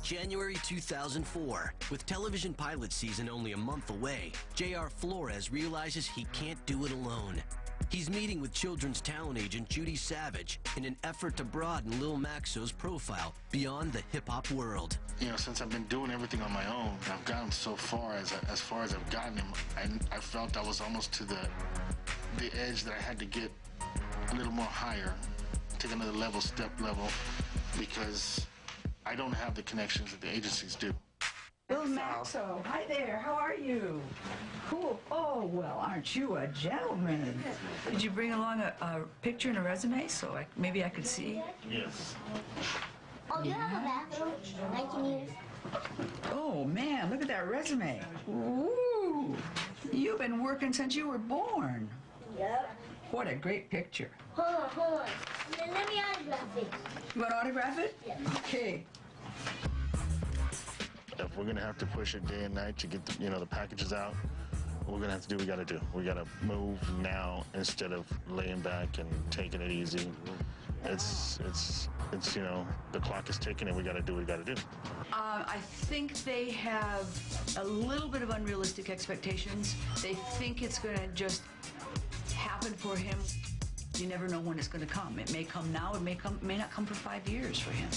January 2004, with television pilot season only a month away, J.R. Flores realizes he can't do it alone. He's meeting with children's talent agent Judy Savage in an effort to broaden Lil Maxo's profile beyond the hip-hop world. You know, since I've been doing everything on my own, I've gotten so far as far as I've gotten him, I felt I was almost to the edge that I had to get a little more higher, take another level, step level, because I don't have the connections that the agencies do. Bill Maxo, hi there, how are you? Cool. Oh, well, aren't you a gentleman? Did you bring along a picture and a resume so maybe I could see? Yes. Oh, you have a bathroom I can use? Oh, man, look at that resume. Ooh, you've been working since you were born. Yep. What a great picture. Hold on. Let me autograph it. You want to autograph it? Yeah. Okay. If we're gonna have to push it day and night to get the packages out, what we're gonna have to do, we gotta do. We gotta move now instead of laying back and taking it easy. It's the clock is ticking and we gotta do what we gotta do. I think they have a little bit of unrealistic expectations. They think it's gonna just happen for him. You never know when it's gonna come. It may come now, it may not come for 5 years for him.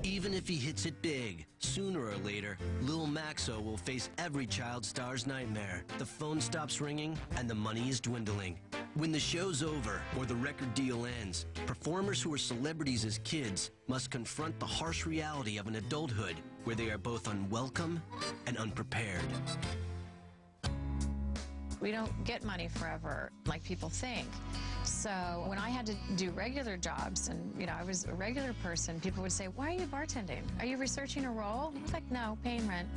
Even if he hits it big, sooner or later, Lil Maxo will face every child star's nightmare. The phone stops ringing and the money is dwindling. When the show's over or the record deal ends, performers who are celebrities as kids must confront the harsh reality of an adulthood where they are both unwelcome and unprepared. We don't get money forever like people think. So when I had to do regular jobs and, you know, I was a regular person, people would say, why are you bartending? Are you researching a role? I was like, no, paying rent.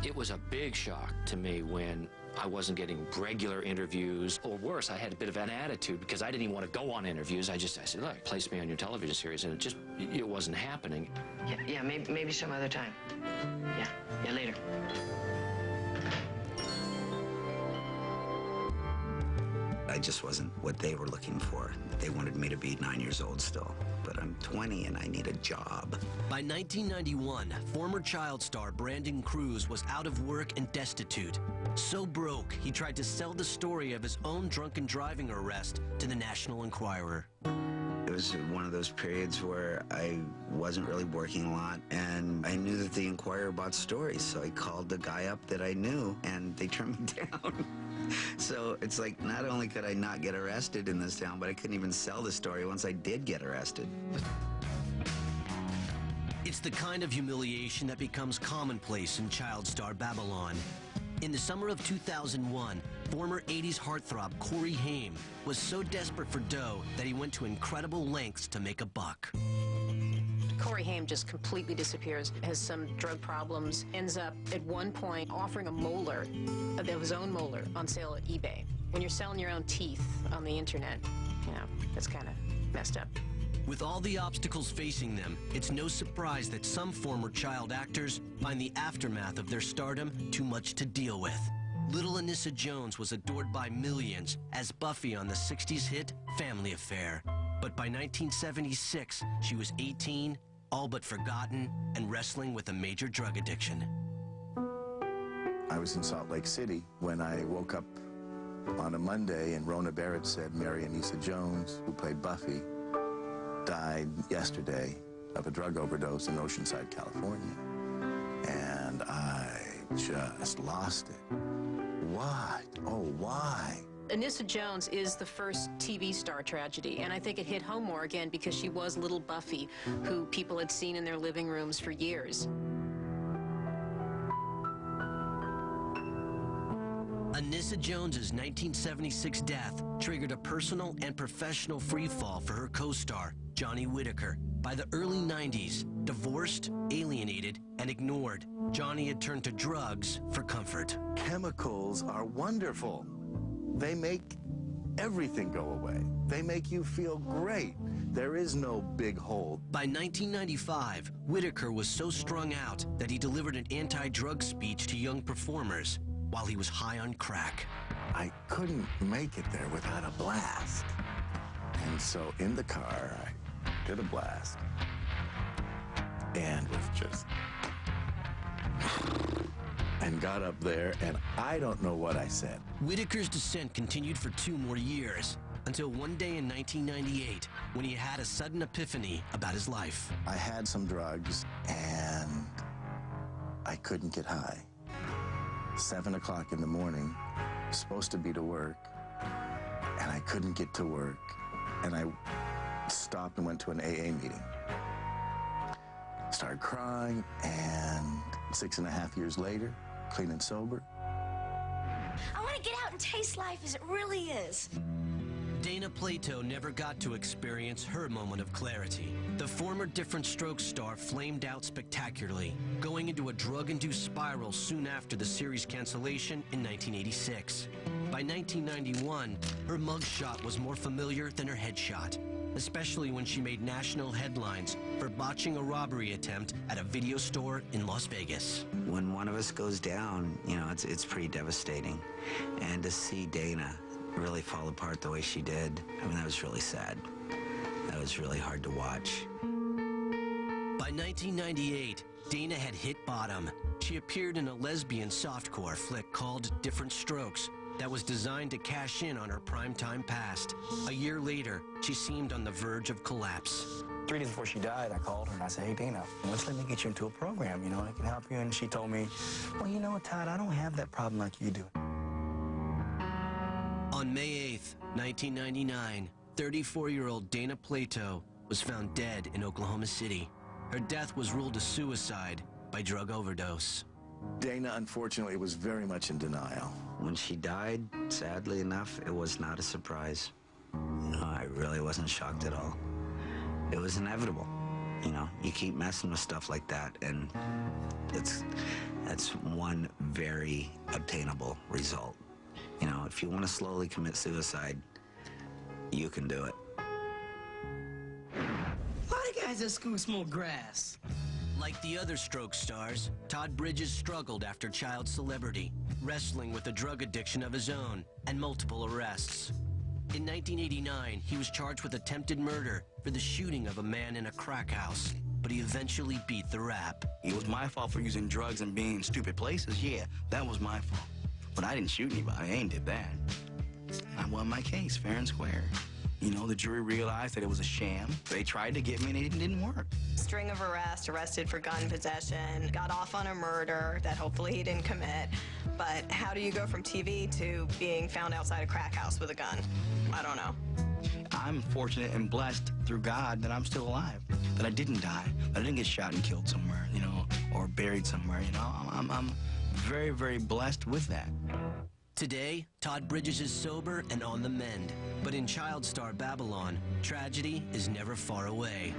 It was a big shock to me when I wasn't getting regular interviews, or worse, I had a bit of an attitude because I didn't even want to go on interviews. I said, look, place me on your television series, and it wasn't happening. Yeah, maybe some other time. Yeah, later. I just wasn't what they were looking for. They wanted me to be 9 years old still, but I'm 20 and I need a job. By 1991, former child star Brandon Cruz was out of work and destitute. So broke, he tried to sell the story of his own drunken driving arrest to the National Enquirer. It was one of those periods where I wasn't really working a lot, and I knew that the Enquirer bought stories, so I called the guy up that I knew, and they turned me down. So it's like, not only could I not get arrested in this town, but I couldn't even sell the story once I did get arrested. It's the kind of humiliation that becomes commonplace in child star Babylon. In the summer of 2001, former 80s heartthrob Corey Haim was so desperate for dough that he went to incredible lengths to make a buck. Corey Haim just completely disappears, has some drug problems, ends up at one point offering a molar, of his own molar, on sale at eBay. When you're selling your own teeth on the internet, you know, that's kind of messed up. With all the obstacles facing them, it's no surprise that some former child actors find the aftermath of their stardom too much to deal with. Little Anissa Jones was adored by millions as Buffy on the 60s hit Family Affair. But by 1976, she was 18, all but forgotten, and wrestling with a major drug addiction. I was in Salt Lake City when I woke up on a Monday and Rona Barrett said Mary Anissa Jones, who played Buffy, died yesterday of a drug overdose in Oceanside, California. And I just lost it. Why? Oh, why? Anissa Jones is the first TV star tragedy, and I think it hit home more again because she was little Buffy, who people had seen in their living rooms for years. Anissa Jones's 1976 death triggered a personal and professional freefall for her co-star, Johnny Whitaker. By the early 90s, divorced, alienated, and ignored, Johnny had turned to drugs for comfort. Chemicals are wonderful. They make everything go away. They make you feel great. There is no big hole. By 1995, Whitaker was so strung out that he delivered an anti-drug speech to young performers while he was high on crack. I couldn't make it there without a blast. And so in the car, I did a blast and was just... and got up there, and I don't know what I said. Whitaker's descent continued for 2 more years, until one day in 1998, when he had a sudden epiphany about his life. I had some drugs, and I couldn't get high. 7 o'clock in the morning, supposed to be to work, and I couldn't get to work, and I stopped and went to an AA meeting. Started crying, and 6.5 years later, clean and sober. I want to get out and taste life as it really is. Dana Plato never got to experience her moment of clarity. The former Different Strokes star flamed out spectacularly, going into a drug-induced spiral soon after the series cancellation in 1986. By 1991, her mugshot was more familiar than her headshot, especially when she made national headlines for botching a robbery attempt at a video store in Las Vegas. When one of us goes down, you know, it's pretty devastating. And to see Dana really fall apart the way she did, I mean, that was really sad. That was really hard to watch. By 1998, Dana had hit bottom. She appeared in a lesbian softcore flick called Different Strokes that was designed to cash in on her primetime past. A year later, she seemed on the verge of collapse. 3 days before she died, I called her and I said, hey, Dana, let's let me get you into a program, you know, I can help you. And she told me, well, you know what, Todd, I don't have that problem like you do. On May 8th, 1999, 34-year-old Dana Plato was found dead in Oklahoma City. Her death was ruled a suicide by drug overdose. Dana, unfortunately, was very much in denial. When she died, sadly enough, it was not a surprise. No, I really wasn't shocked at all. It was inevitable. You know, you keep messing with stuff like that, and that's one very obtainable result. You know, if you want to slowly commit suicide, you can do it. A lot of guys at school smoke grass. Like the other Strokes stars, Todd Bridges struggled after child celebrity, wrestling with a drug addiction of his own and multiple arrests. In 1989, he was charged with attempted murder for the shooting of a man in a crack house, but he eventually beat the rap. It was my fault for using drugs and being in stupid places. Yeah, that was my fault. But I didn't shoot anybody. I ain't did that. I won my case fair and square. You know, the jury realized that it was a sham. They tried to get me and it didn't work. String of arrests, arrested for gun possession, got off on a murder that hopefully he didn't commit. But how do you go from TV to being found outside a crack house with a gun? I don't know. I'm fortunate and blessed through God that I'm still alive, that I didn't die, that I didn't get shot and killed somewhere, you know, or buried somewhere, you know. I'm very, very blessed with that. Today, Todd Bridges is sober and on the mend. But in child star Babylon, tragedy is never far away.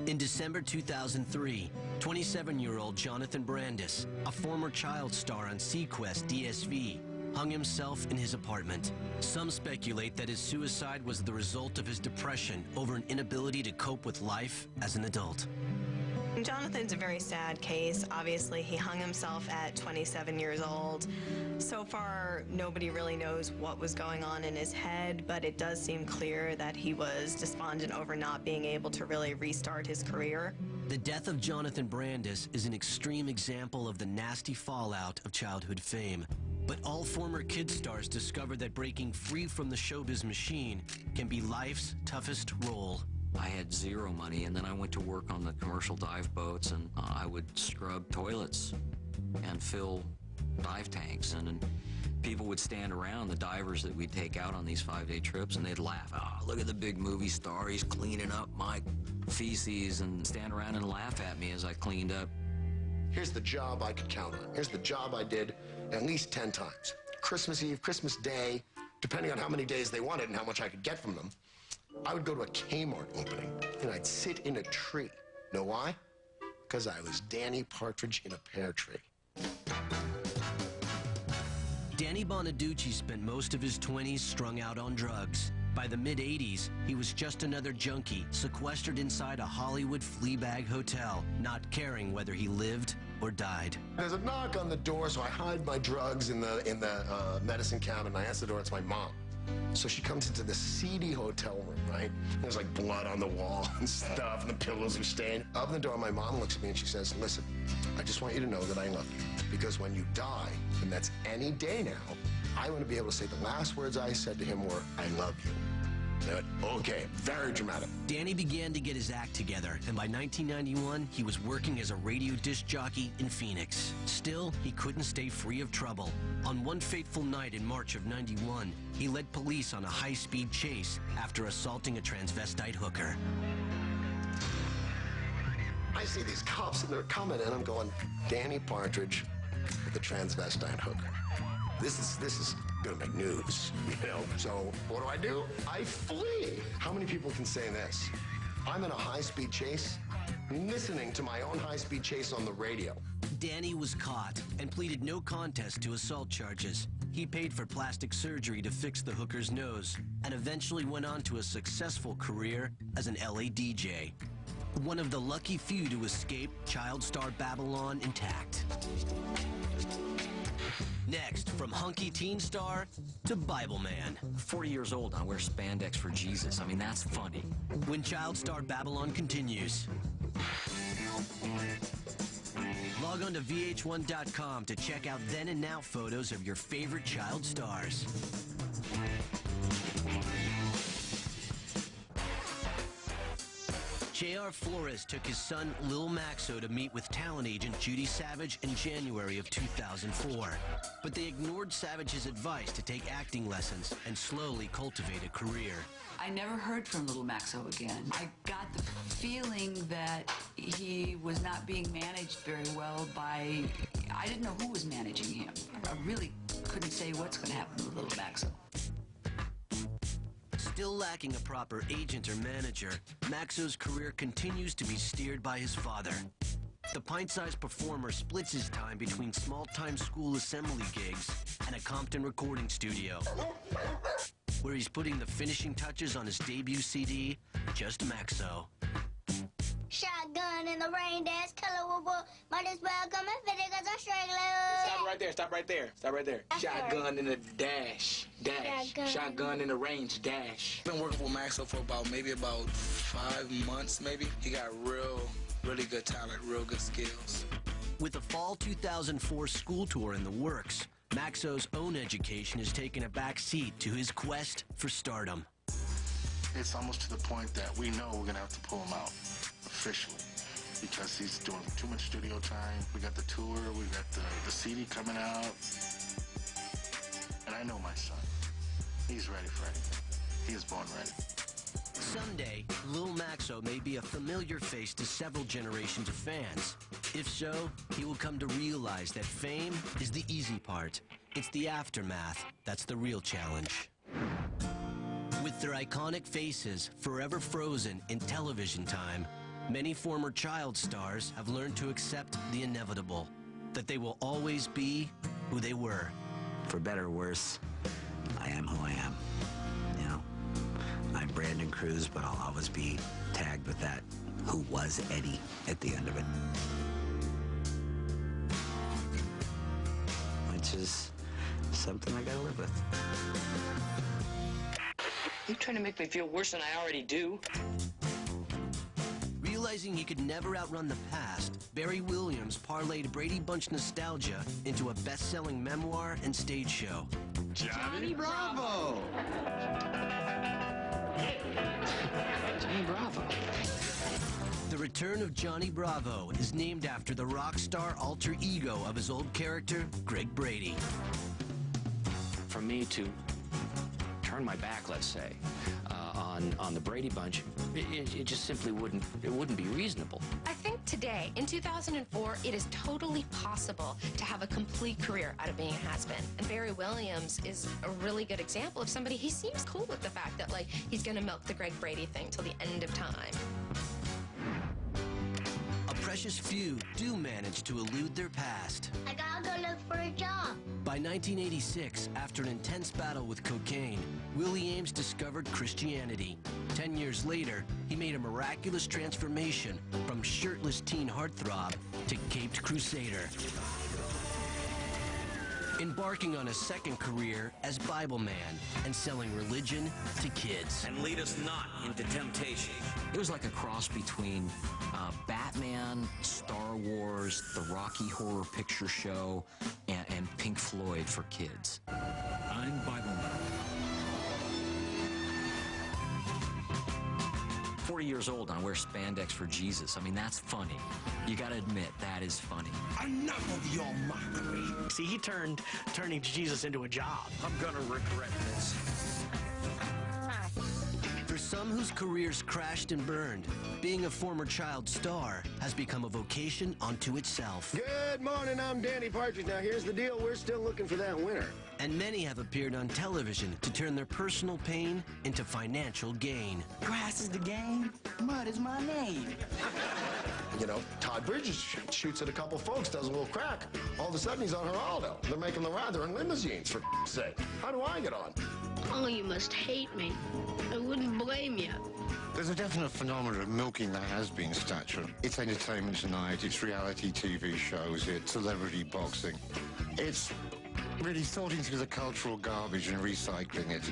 In December 2003, 27-year-old Jonathan Brandis, a former child star on Sequest DSV, hung himself in his apartment. Some speculate that his suicide was the result of his depression over an inability to cope with life as an adult. Jonathan's a very sad case. Obviously, he hung himself at 27 years old. So far, nobody really knows what was going on in his head, but it does seem clear that he was despondent over not being able to really restart his career. The death of Jonathan Brandis is an extreme example of the nasty fallout of childhood fame. But all former kid stars discover that breaking free from the showbiz machine can be life's toughest role. I had zero money, and then I went to work on the commercial dive boats, and I would scrub toilets and fill dive tanks, and people would stand around, the divers that we'd take out on these 5-day trips, and they'd laugh. Oh, look at the big movie star, he's cleaning up my feces, and stand around and laugh at me as I cleaned up. Here's the job I could count on. Here's the job I did at least 10 times. Christmas Eve, Christmas Day, depending on how many days they wanted and how much I could get from them, I would go to a Kmart opening, and I'd sit in a tree. Know why? Because I was Danny Partridge in a pear tree. Danny Bonaducci spent most of his 20s strung out on drugs. By the mid-'80s, he was just another junkie sequestered inside a Hollywood Fleabag hotel, not caring whether he lived or died. There's a knock on the door, so I hide my drugs in the medicine cabinet, and I answer the door. It's my mom. So she comes into this seedy hotel room, right? There's like blood on the wall and stuff, and the pillows are stained. Up the door, my mom looks at me and she says, listen, I just want you to know that I love you. Because when you die, and that's any day now, I want to be able to say the last words I said to him were, I love you. And I went, okay, very dramatic. Danny began to get his act together, and by 1991, he was working as a radio disc jockey in Phoenix. Still, he couldn't stay free of trouble. On one fateful night in March of '91, he led police on a high-speed chase after assaulting a transvestite hooker. I see these cops, and they're coming, and I'm going, Danny Partridge with the transvestite hooker. This is gonna make news, you know? So what do? I flee. How many people can say this? I'm in a high-speed chase, listening to my own high-speed chase on the radio. Danny was caught and pleaded no contest to assault charges. He paid for plastic surgery to fix the hooker's nose and eventually went on to a successful career as an LA DJ. One of the lucky few to escape child star Babylon intact. Next, from hunky teen star to Bible man. 40 years old, I wear spandex for Jesus. I mean, that's funny. When child star Babylon continues. Log on to VH1.com to check out then and now photos of your favorite child stars. J.R. Flores took his son, Lil Maxo, to meet with talent agent Judy Savage in January of 2004. But they ignored Savage's advice to take acting lessons and slowly cultivate a career. I never heard from Little Maxo again. I got the feeling that he was not being managed very well by... I didn't know who was managing him. I really couldn't say what's going to happen with Little Maxo. Still lacking a proper agent or manager, Maxo's career continues to be steered by his father. The pint-sized performer splits his time between small-time school assembly gigs and a Compton recording studio, where he's putting the finishing touches on his debut CD, Just Maxo. Shotgun in the rain dance, color will might as well come and fit it because I'm struggling. Stop right there, stop right there, stop right there. Shotgun in the dash. Shotgun in the range, dash. Been working with Maxo for about 5 months, maybe. He got really good talent, real good skills. With the fall 2004 school tour in the works, Maxo's own education has taken a back seat to his quest for stardom. It's almost to the point that we know we're gonna have to pull him out officially because he's doing too much studio time. We got the tour, we got the CD coming out, and I know my son. He's ready for anything. He is born ready. Someday, Lil Maxo may be a familiar face to several generations of fans. If so, he will come to realize that fame is the easy part. It's the aftermath that's the real challenge. With their iconic faces forever frozen in television time, many former child stars have learned to accept the inevitable, that they will always be who they were. for better or worse, I am who I am. You know, I'm Brandon Cruz, but I'll always be tagged with that "who was Eddie" at the end of it. Which is something I gotta live with. You're trying to make me feel worse than I already do. Realizing he could never outrun the past, Barry Williams parlayed Brady Bunch nostalgia into a best-selling memoir and stage show. Johnny Bravo! Johnny Bravo. The return of Johnny Bravo is named after the rock star alter ego of his old character, Greg Brady. For me to turn my back, let's say, on the Brady Bunch, it just simply wouldn't be reasonable. I think today, in 2004, it is totally possible to have a complete career out of being a has-been. And Barry Williams is a really good example of somebody, he seems cool with the fact that, like, he's gonna milk the Greg Brady thing till the end of time. A precious few do manage to elude their past. I gotta go look for a job. By 1986, after an intense battle with cocaine, Willie Ames discovered Christianity. 10 years later, he made a miraculous transformation from shirtless teen heartthrob to caped crusader, embarking on a second career as Bible man and selling religion to kids. And lead us not into temptation. It was like a cross between Batman, Star Wars, the Rocky Horror Picture Show, and Pink Floyd for kids. I'm Bible Man. 40 years old and I wear spandex for Jesus. I mean, that's funny. You gotta admit, that is funny. Enough of your mockery. See, he turned turning to Jesus into a job. I'm gonna regret this. For some whose careers crashed and burned, being a former child star has become a vocation unto itself. Good morning, I'm Danny Partridge. Now, here's the deal. We're still looking for that winner. And many have appeared on television to turn their personal pain into financial gain. Grass is the game, mud is my name. You know, Todd Bridges shoots at a couple folks, does a little crack. All of a sudden, he's on Geraldo. They're making the ride. They're in limousines, for sake. How do I get on? Oh, you must hate me. I wouldn't blame you. There's a definite phenomenon of milking the has-been stature. It's Entertainment Tonight, it's reality TV shows, it's celebrity boxing. It's really sorting through the cultural garbage and recycling it.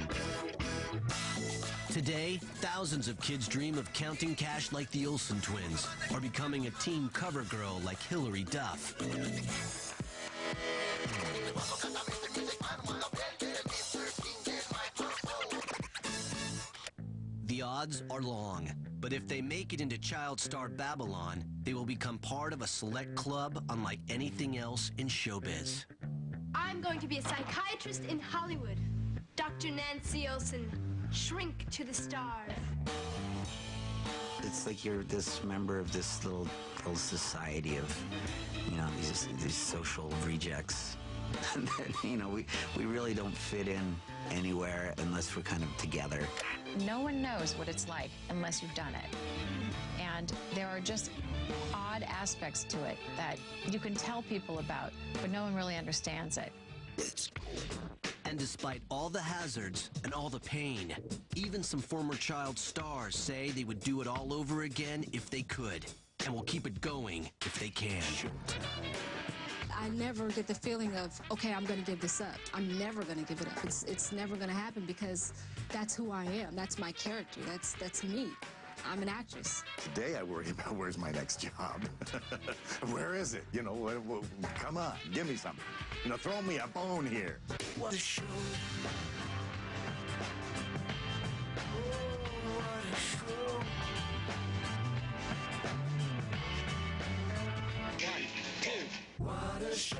Today, thousands of kids dream of counting cash like the Olsen twins or becoming a teen cover girl like Hilary Duff. The odds are long, but if they make it into child star Babylon, they will become part of a select club unlike anything else in showbiz. I'm going to be a psychiatrist in Hollywood. Dr. Nancy Olsen, shrink to the stars. It's like you're this member of this little society of, you know, these social rejects. And then, you know, we really don't fit in anywhere unless we're kind of together. No one knows what it's like unless you've done it. And there are just odd aspects to it that you can tell people about, but no one really understands it. And despite all the hazards and all the pain, even some former child stars say they would do it all over again if they could, and will keep it going if they can. I never get the feeling of, okay, I'm going to give this up. I'm never going to give it up. It's never going to happen because that's who I am. That's my character. That's me. I'm an actress. Today I worry about where's my next job. Where is it? You know, come on, give me something. You know, throw me a bone here. What a show. What a show.